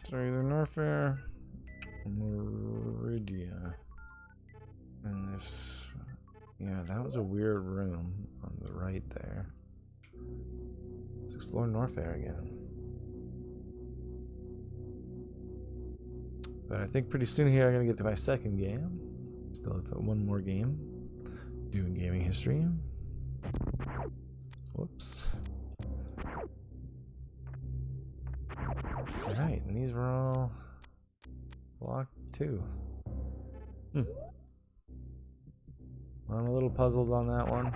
So either Norfair, Meridia, and this Yeah, that was a weird room on the right there. Let's explore Norfair again. But I think pretty soon here I'm going to get to my second game. Still have one more game. Doing gaming history. Whoops. Alright, and these were all blocked too. I'm a little puzzled on that one.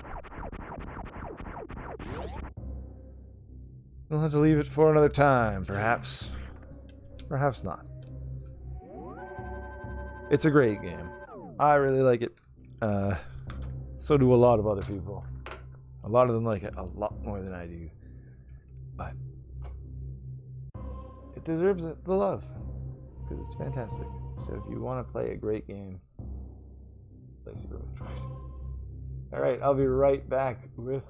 We'll have to leave it for another time, perhaps. Perhaps not. It's a great game. I really like it. So do a lot of other people. A lot of them like it a lot more than I do. But it deserves the love. Because it's fantastic. So if you want to play a great game, play Super Metroid. Alright, I'll be right back with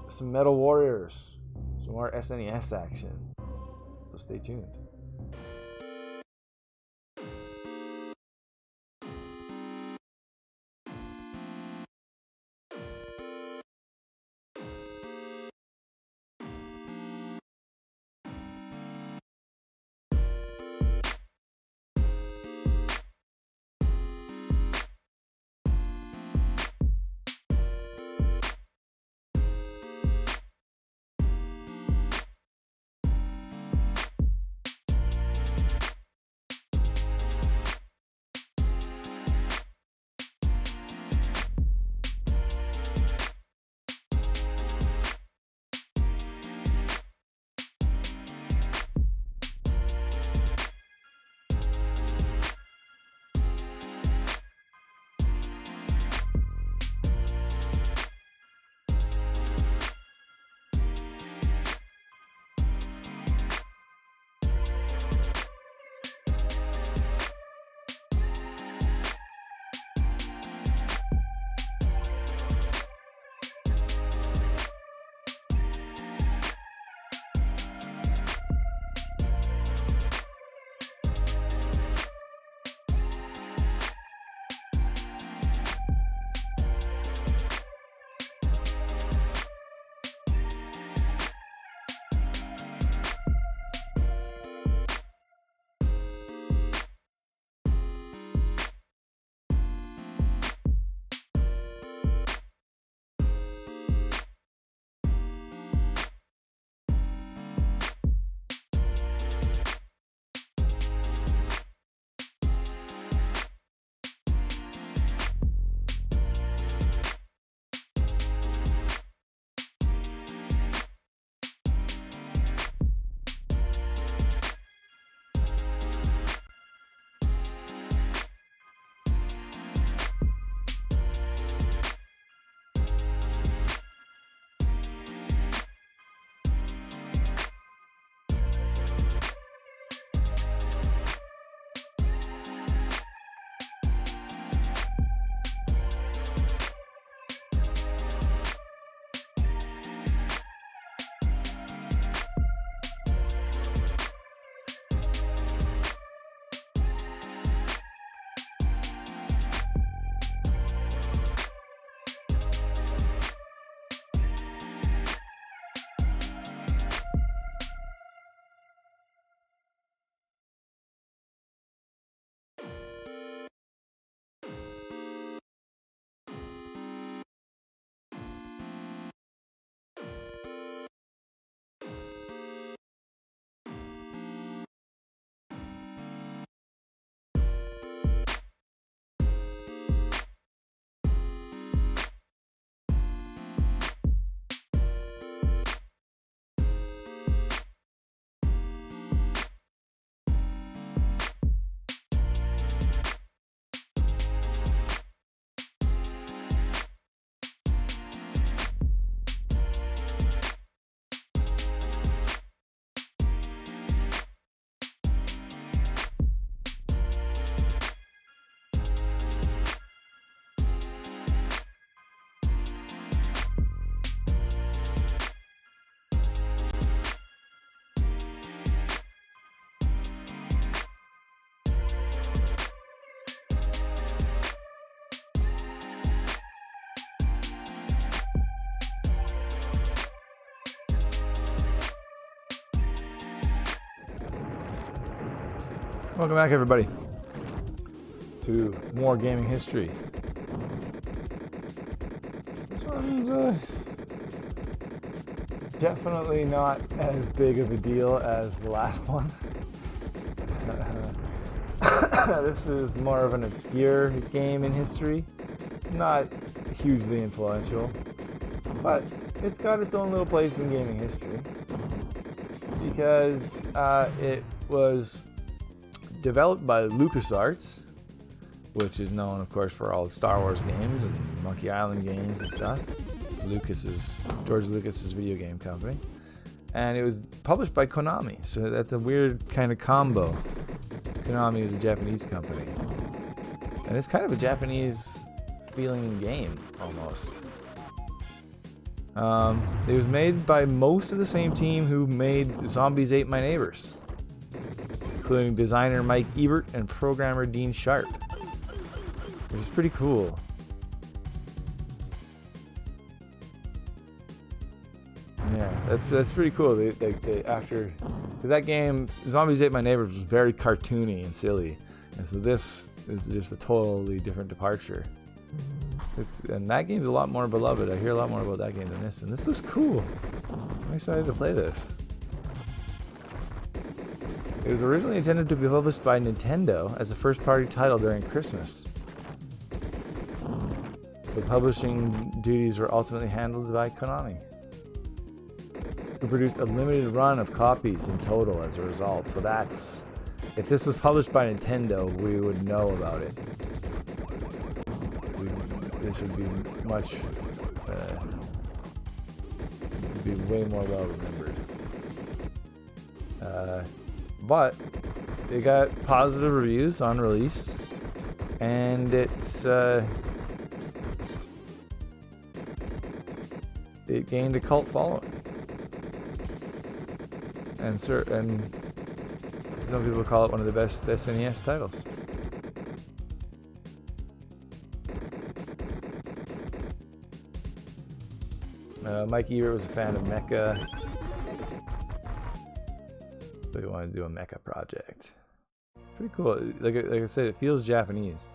some Metal Warriors. Some more SNES action. So stay tuned. Welcome back, everybody, to more gaming history. This one's definitely not as big of a deal as the last one. This is more of an obscure game in history, not hugely influential, but it's got its own little place in gaming history because it was developed by LucasArts, which is known, of course, for all the Star Wars games and Monkey Island games and stuff. It's George Lucas's video game company. And it was published by Konami, so that's a weird kind of combo. Konami is a Japanese company. And it's kind of a Japanese feeling game, almost. It was made by most of the same team who made Zombies Ate My Neighbors, including designer Mike Ebert and programmer Dean Sharp, which is pretty cool. Yeah, that's pretty cool. Because that game, Zombies Ate My Neighbors, was very cartoony and silly, and so this is just a totally different departure. And that game's a lot more beloved. I hear a lot more about that game than this, and this is cool. I'm excited to play this. It was originally intended to be published by Nintendo as a first-party title during Christmas. The publishing duties were ultimately handled by Konami, who produced a limited run of copies in total as a result. So that's... if this was published by Nintendo, we would know about it. This would be much... would be way more well remembered. But it got positive reviews on release, and it's it gained a cult following, and some people call it one of the best SNES titles. Mike Ebert was a fan of mecha, so he wanted to do a mecha project. Pretty cool. Like I said, it feels Japanese.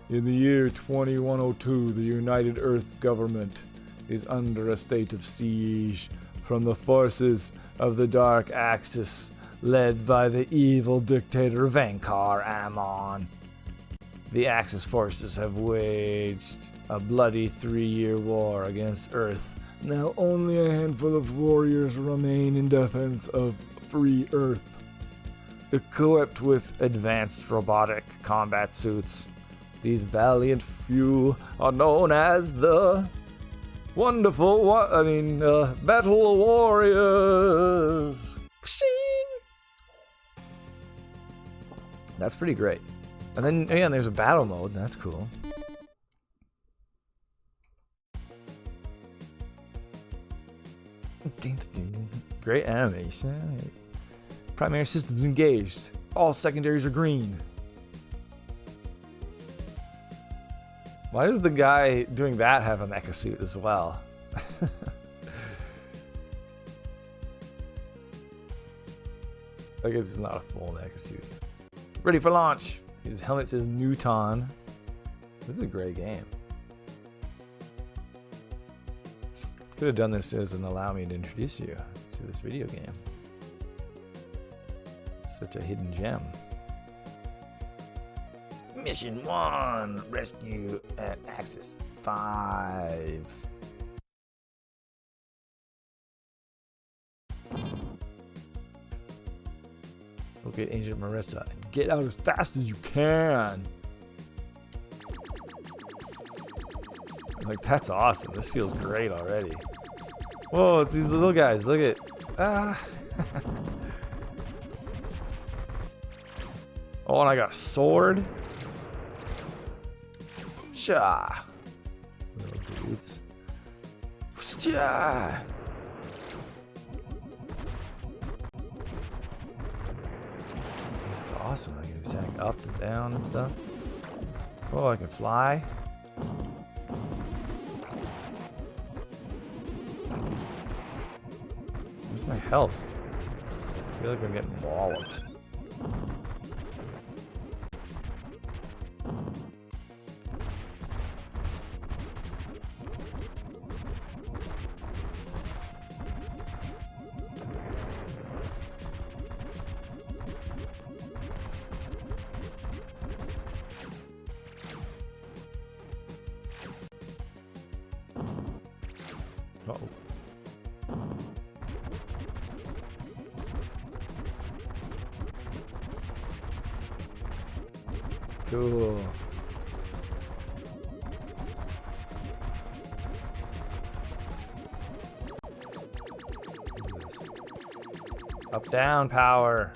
In the year 2102, the United Earth government is under a state of siege from the forces of the Dark Axis, led by the evil dictator Vankar Amon. The Axis forces have waged a bloody 3-year war against Earth. Now only a handful of warriors remain in defense of free Earth. Equipped with advanced robotic combat suits, these valiant few are known as the Battle Warriors. That's pretty great. And then, again, there's a battle mode. That's cool. Great animation. Primary systems engaged. All secondaries are green. Why does the guy doing that have a mecha suit as well? I guess it's not a full mecha suit. Ready for launch. His helmet says Newton. This is a great game. Could have done this as an allow me to introduce you to this video game. It's such a hidden gem. Mission 1, rescue at Axis 5. Locate Agent Marissa and get out as fast as you can. Like, that's awesome. This feels great already. Whoa, it's these little guys. Look at... Ah. Oh, and I got a sword. Sha. Little dudes. Sha. That's awesome. I can attack up and down and stuff. Oh, I can fly. Where's my health? I feel like I'm getting walloped. Uh-oh. Cool. Up, down, power.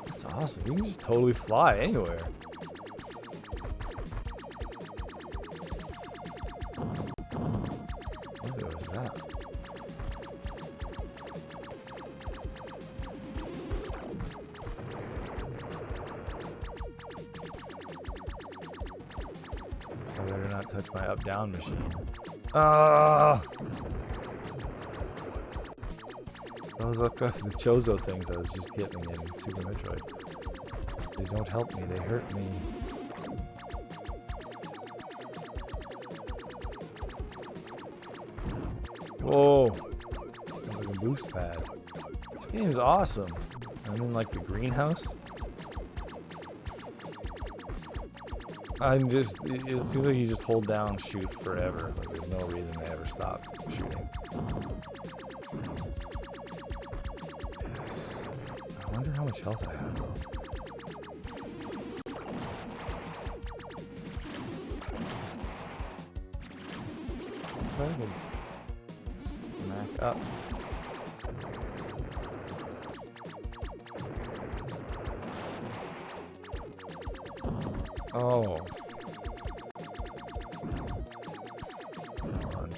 That's awesome. You can just totally fly anywhere. What was that? I better not touch my up-down machine. Ah! Those look like the Chozo things I was just getting in Super Metroid. They don't help me, they hurt me. Whoa! It's like a boost pad. This game is awesome. I'm in like the greenhouse. It seems like you just hold down shoot forever. Like there's no reason to ever stop shooting. Yes. I wonder how much health I have though. I can smack up. Oh.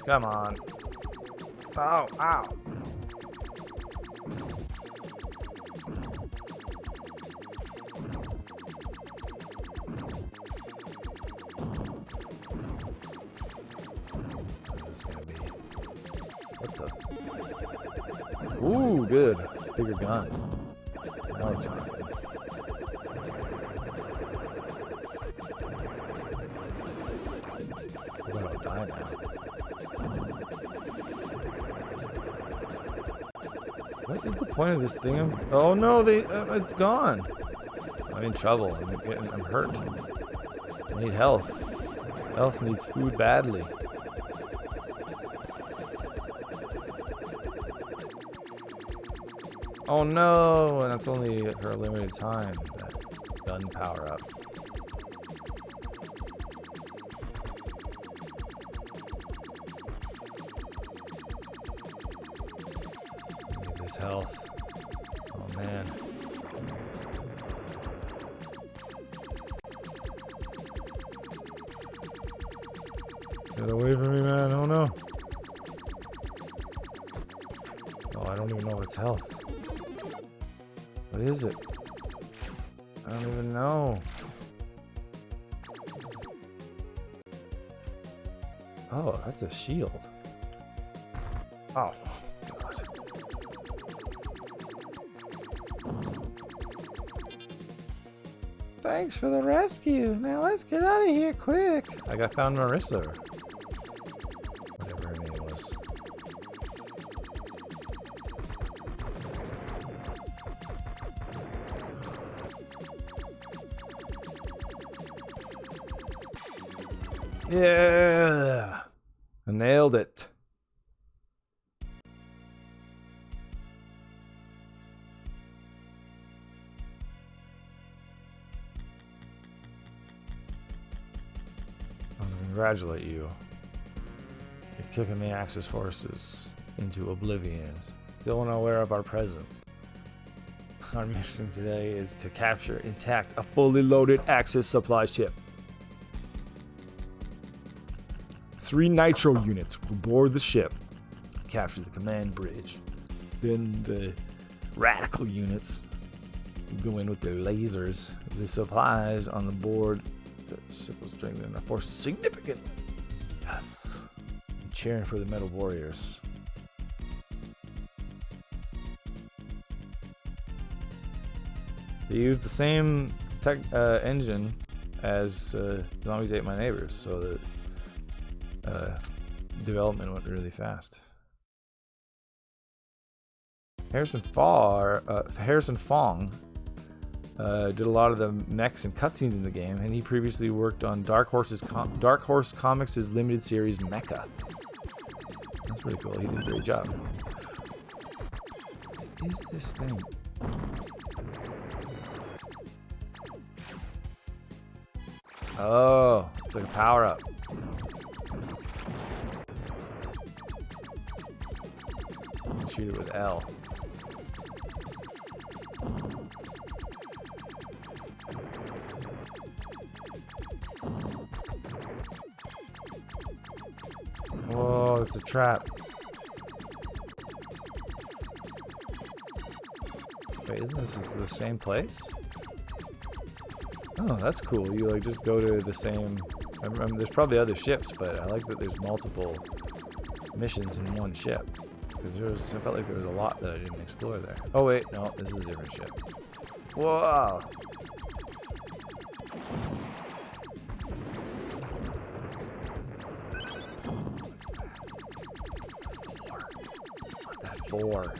Come on. Ow, ow. What's gonna be? What the? Ooh, good. Bigger gun. Now it's on. Die now. What is the point of this thing? Oh no, it's gone. I'm in trouble. I'm hurt. I need health. Elf needs food badly. Oh no, and that's only for a limited time. That gun power up. Health. Oh man. Get away from me, man. Oh no. Oh, I don't even know if it's health. What is it? I don't even know. Oh, that's a shield. Oh. Thanks for the rescue. Now let's get out of here quick. I found Marissa. Whatever her name was. Yeah! I nailed it. Congratulate you. You're kicking the Axis forces into oblivion. Still unaware of our presence. Our mission today is to capture intact a fully loaded Axis supply ship. 3 nitro units will board the ship, capture the command bridge. Then the radical units will go in with their lasers. The supplies on the board. The ship will strengthen our force significantly. I'm cheering for the Metal Warriors. They use the same tech engine as Zombies Ate My Neighbors, so the development went really fast. Harrison Fong Did a lot of the mechs and cutscenes in the game, and he previously worked on Dark Horse Comics' limited series Mecha. That's pretty cool. He did a great job. What is this thing? Oh, it's like a power-up. Shoot it with L. Whoa, it's a trap. Wait, isn't this the same place? Oh, that's cool. You like just go to the same... there's probably other ships, but I like that there's multiple missions in one ship. Because I felt like there was a lot that I didn't explore there. Oh wait, no, this is a different ship. Whoa! What's that? 4.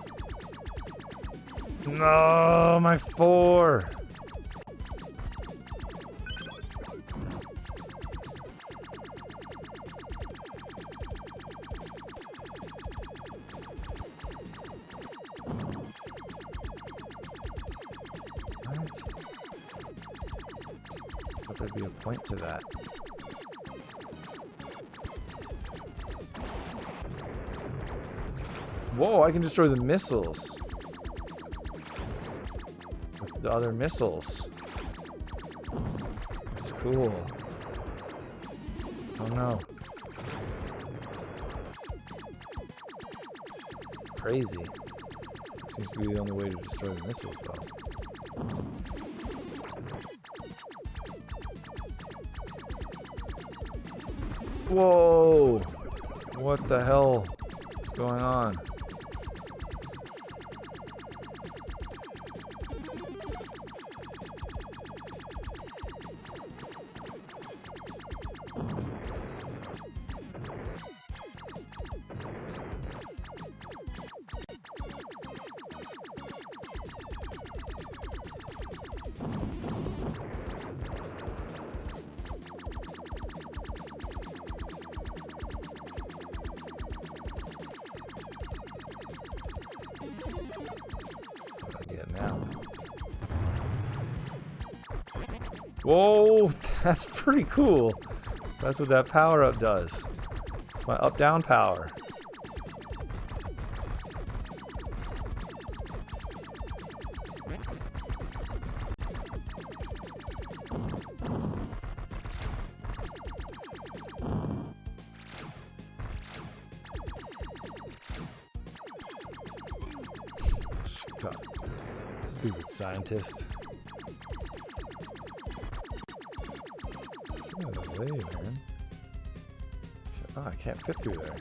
No, my 4! There'd be a point to that. Whoa, I can destroy the missiles. With the other missiles. That's cool. Oh no. Crazy. Seems to be the only way to destroy the missiles though. Whoa! What the hell is going on? Whoa, that's pretty cool. That's what that power-up does. It's my up-down power. God, stupid scientist. Way, man. Oh, I can't fit through there.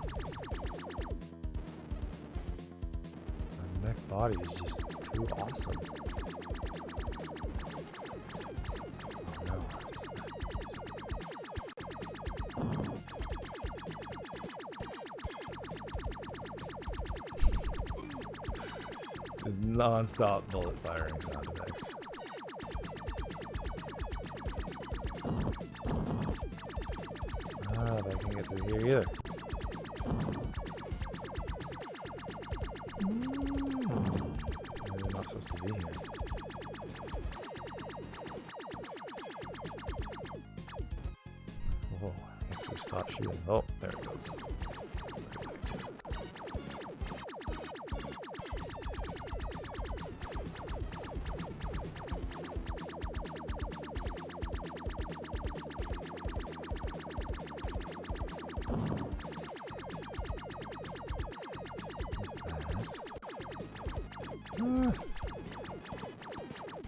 My mech body is just too awesome. Oh no. Just non-stop bullet firing sound effects. I can't get through here either. Maybe I'm not supposed to be here. Whoa, I have to stop shooting. Oh, there it goes.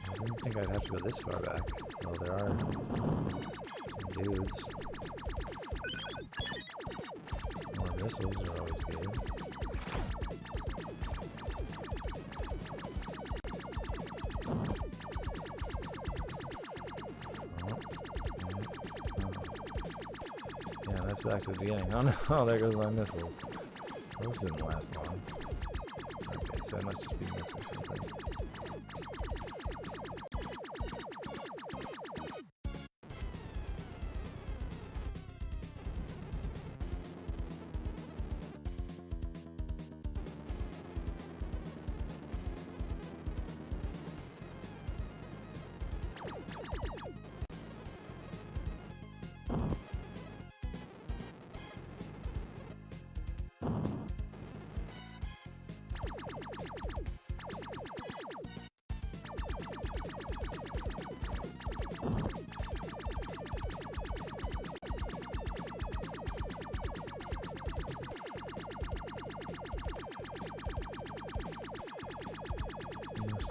I didn't think I'd have to go this far back. Well, there are some dudes. More missiles are always good. Yeah, that's back to the beginning. Oh no, oh, there goes my missiles. Those didn't last long. Okay, so I must just be missing something.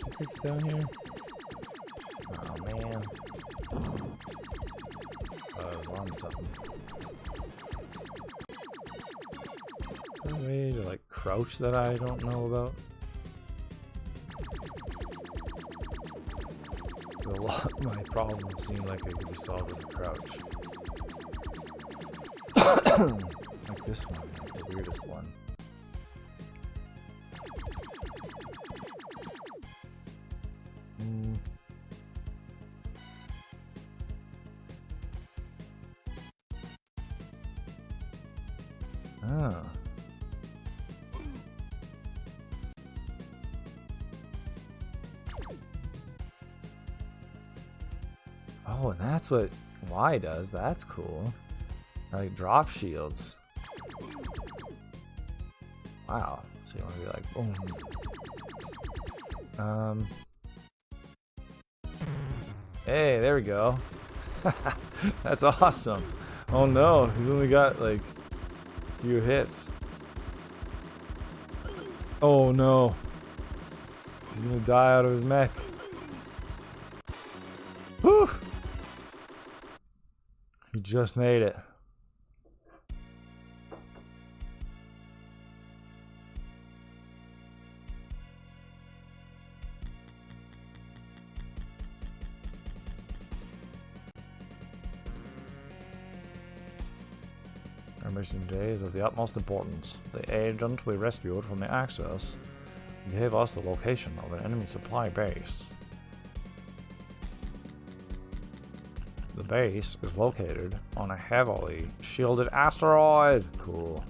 secrets down here? Oh man. Oh, I was on something. Is there a way to like crouch that I don't know about? A lot of my problems seem like they could be solved with a crouch. Like this one, that's the weirdest one. Ah. Oh, and that's what Y does. That's cool. Like drop shields. Wow. So you want to be like, boom. Hey, there we go. That's awesome. Oh no, he's only got like a few hits. Oh no. He's gonna die out of his mech. Whew. He just made it. Our mission today is of the utmost importance. The agent we rescued from the Axis gave us the location of an enemy supply base. The base is located on a heavily shielded asteroid. Cool.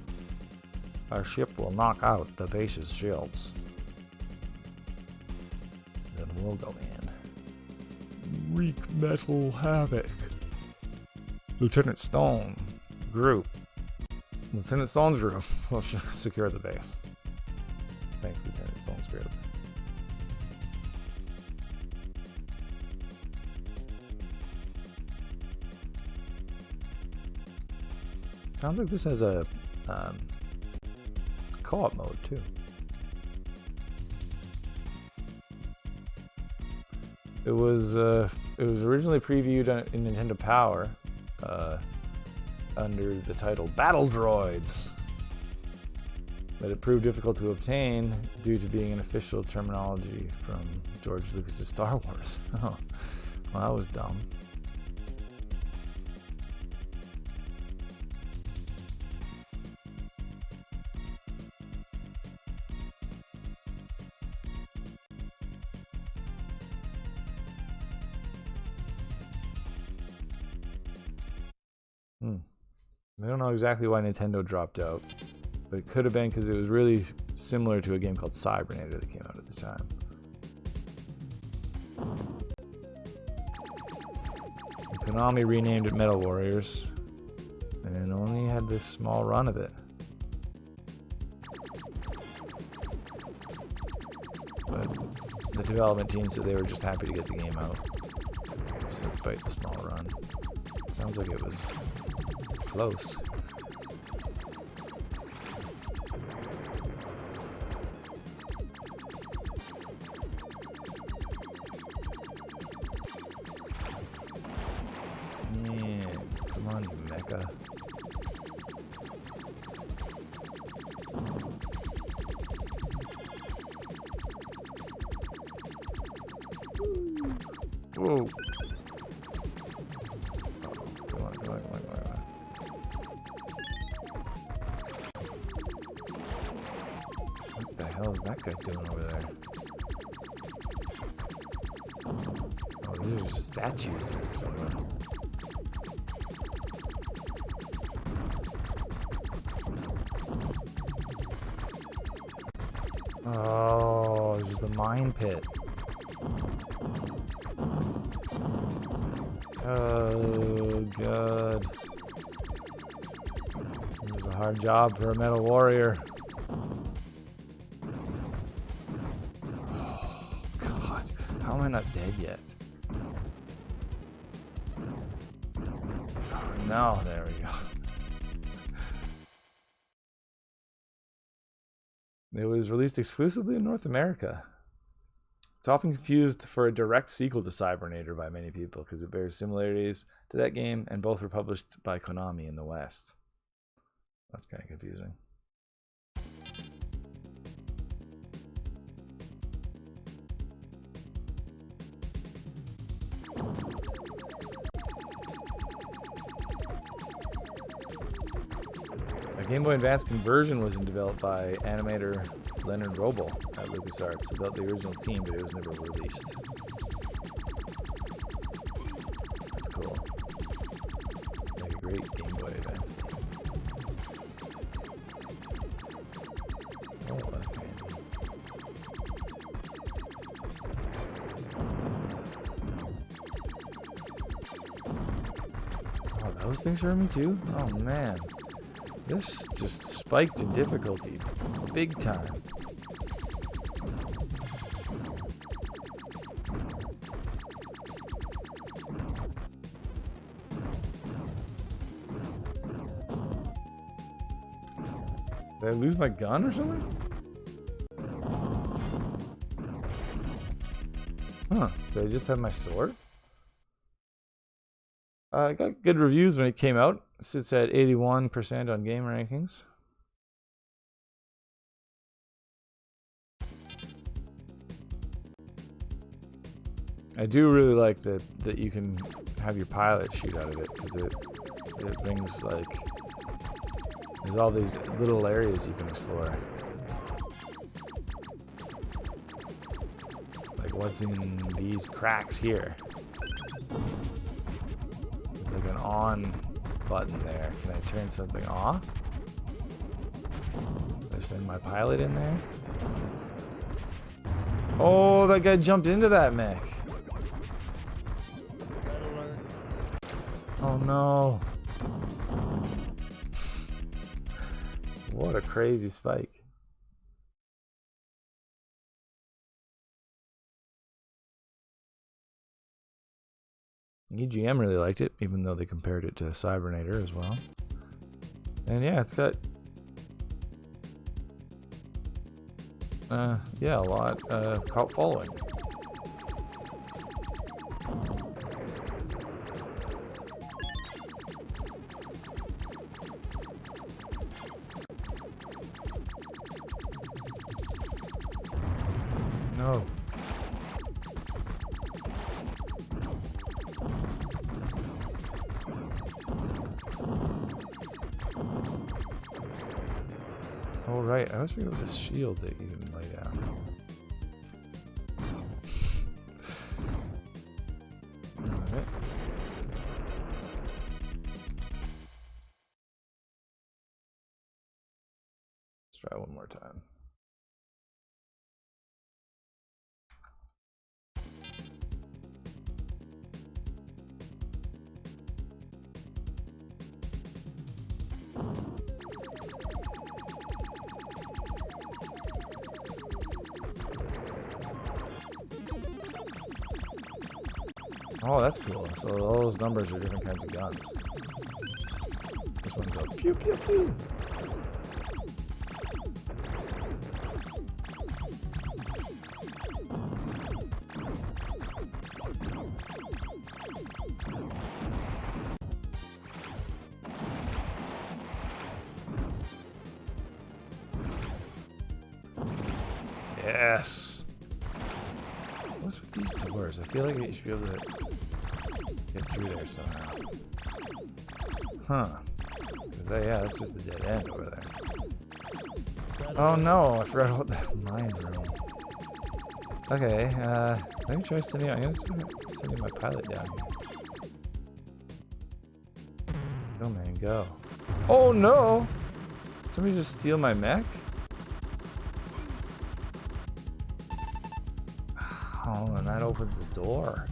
Our ship will knock out the base's shields. Then we'll go in. Wreak metal havoc. Lieutenant Stone group. Lieutenant Stone's group will secure the base. Thanks, Lieutenant Stone's group. Sounds like this has a co-op mode too. It was originally previewed in Nintendo Power under the title Battle Droids, but it proved difficult to obtain due to being an official terminology from George Lucas's Star Wars. Oh, well, that was dumb. I don't know exactly why Nintendo dropped out, but it could have been because it was really similar to a game called Cybernator that came out at the time. And Konami renamed it Metal Warriors, and only had this small run of it. But the development team said they were just happy to get the game out, despite the small run. Sounds like it was close. Man, come on, you mecha. Whoa. What the hell is that guy doing over there? Oh, these are just statues or something. Oh, it's just a mine pit. Oh, God. It was a hard job for a Metal Warrior. Oh, God. How am I not dead yet? Oh, no, there we go. It was released exclusively in North America. It's often confused for a direct sequel to Cybernator by many people because it bears similarities to that game, and both were published by Konami in the West. That's kind of confusing. A Game Boy Advance conversion was developed by animator Leonard Roble at LucasArts, who built the original team, but it was never released. That's cool. Like a great Game Boy Advance game. Oh, that's handy. Oh, those things hurt me too? Oh man. This just spiked in difficulty big time. Did I lose my gun or something? Huh. Did I just have my sword? I got good reviews when it came out. It sits at 81% on Game Rankings. I do really like that you can have your pilot shoot out of it, because it brings, like, there's all these little areas you can explore. Like what's in these cracks here? There's like an on button there. Can I turn something off? Did I send my pilot in there? Oh, that guy jumped into that mech. Oh no. What a crazy spike. EGM really liked it, even though they compared it to Cybernator as well. And yeah, it's got yeah, a lot cult following. No. Oh right, I must be able to shield that you can lay down. Alright. Let's try one more time. Oh, that's cool. So all those numbers are different kinds of guns. This one goes pew pew pew. Yes. What's with these doors? I feel like you should be able to get through there somehow. Huh. Because yeah, that's just a dead end over there. Oh no, I forgot about the mine room. Okay, let me try sending out. I'm gonna send my pilot down here. Go man, go. Oh no! Somebody just steal my mech? Oh, and that opens the door.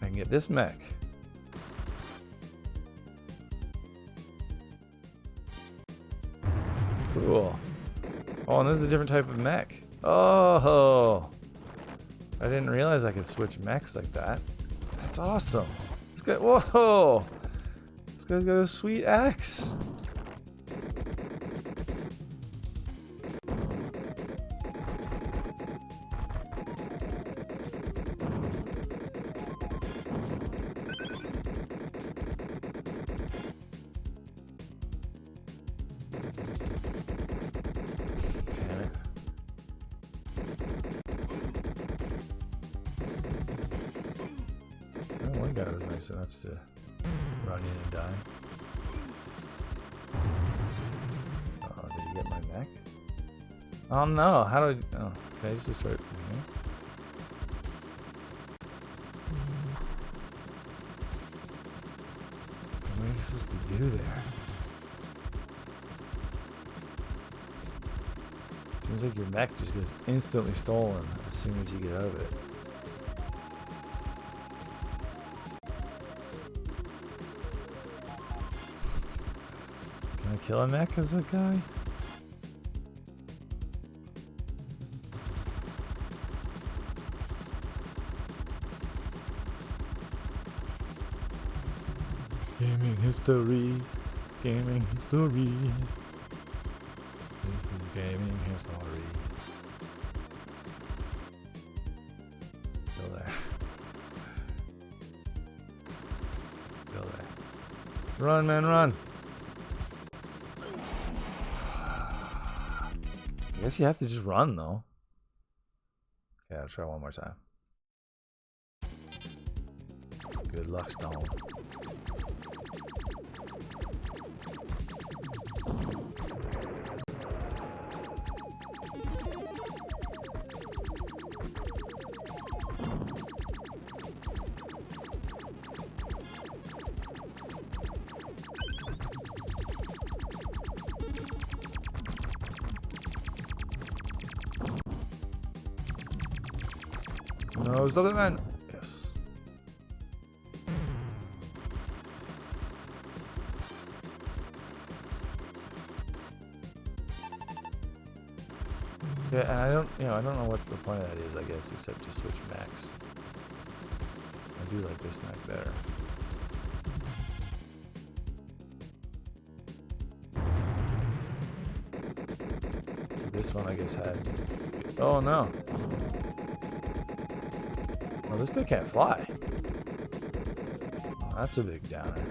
I can get this mech. Cool. Oh, and this is a different type of mech. Oh, I didn't realize I could switch mechs like that. That's awesome. This guy, whoa! This guy's got a sweet axe. Damn it. Oh, one guy was nice enough to run in and die. Oh, did he get my mech? Oh no, how do I... Oh, can I just destroy it from here? What am I supposed to do there? Seems like your mech just gets instantly stolen as soon as you get out of it. Can I kill a mech as a guy? Gaming history. Gaming history. This is gaming history. Go there. Go there. Run, man, run! I guess you have to just run, though. Okay, I'll try one more time. Good luck, Stone. No, stop that man! Yes. Yeah, and I don't know what the point of that is, I guess, except to switch mechs. I do like this mech better. This one, I guess, had... Oh, no. Oh, this guy can't fly. Oh, that's a big downer.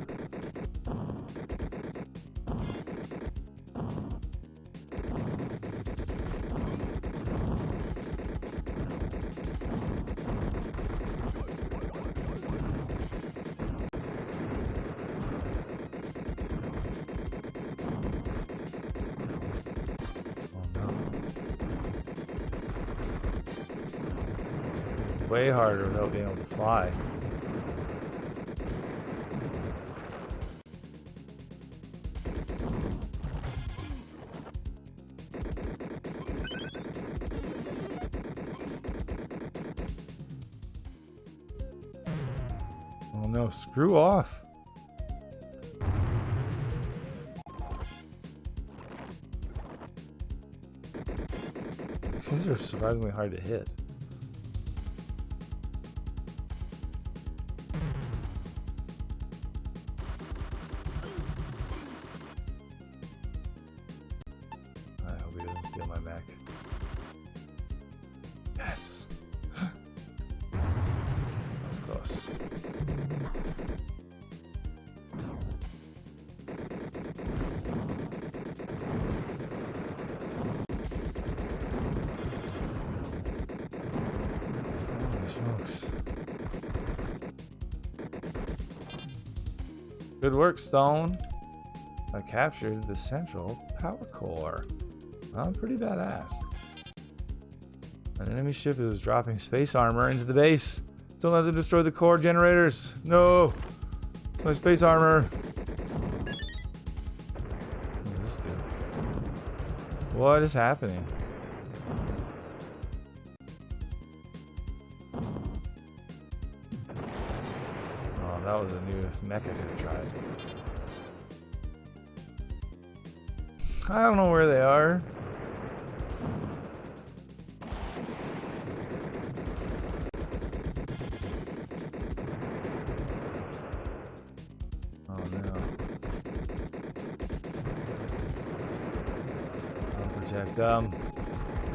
Way harder without being able to fly. Oh no, screw off. These things are surprisingly hard to hit. Steal my mech. Yes. That was close. Holy smokes. Good work, Stone. I captured the central power core. I'm pretty badass. An enemy ship is dropping space armor into the base. Don't let them destroy the core generators. No! It's my space armor. What does this do? What is happening? Oh, that was a new mech I could have tried. I don't know where they are. Oh no. I'll protect them.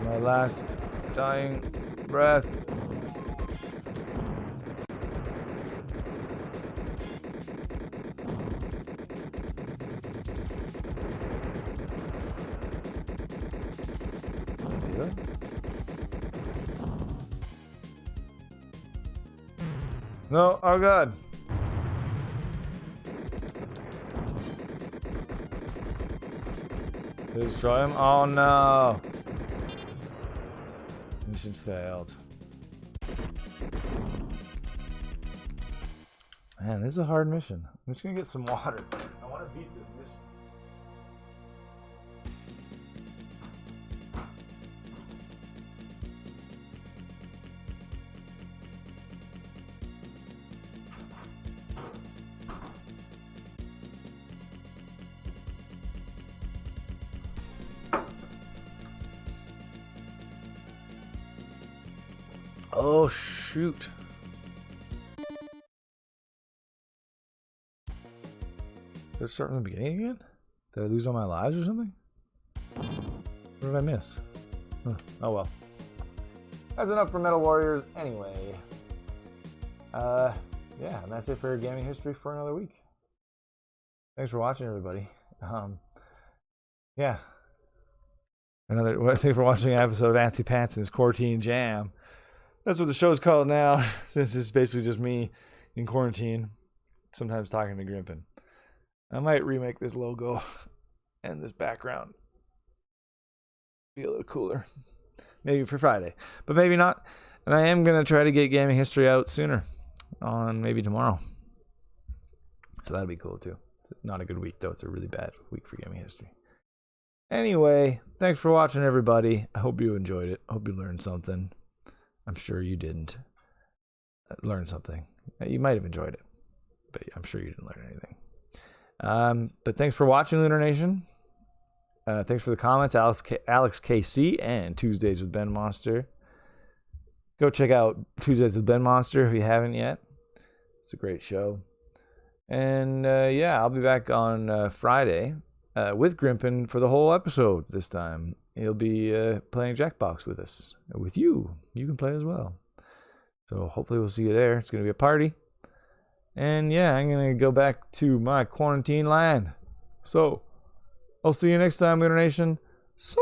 My last dying breath. Really? No, oh god. Destroy him? Oh no. Mission failed. Man, this is a hard mission. I'm just gonna get some water. I want to beat this mission. Oh shoot. Did it start from the beginning again? Did I lose all my lives or something? What did I miss? Huh. Oh well. That's enough for Metal Warriors anyway. Yeah, and that's it for gaming history for another week. Thanks for watching, everybody. Yeah. Thanks for watching an episode of Antsy Pantson's Quarantine Jam. That's what the show's called now, since it's basically just me in quarantine, sometimes talking to Grimpen. I might remake this logo and this background. Be a little cooler. Maybe for Friday, but maybe not. And I am going to try to get gaming history out sooner, on maybe tomorrow. So that'll be cool too. It's not a good week though. It's a really bad week for gaming history. Anyway, thanks for watching, everybody. I hope you enjoyed it. I hope you learned something. I'm sure you didn't learn something. You might have enjoyed it, but I'm sure you didn't learn anything. But thanks for watching, Lunar Nation. Thanks for the comments, Alex KC and Tuesdays with Ben Monster. Go check out Tuesdays with Ben Monster if you haven't yet. It's a great show. And yeah, I'll be back on Friday with Grimpen for the whole episode this time. He'll be playing Jackbox with us. With you. You can play as well. So hopefully we'll see you there. It's going to be a party. And yeah, I'm going to go back to my quarantine land. So I'll see you next time, Lunar Nation. So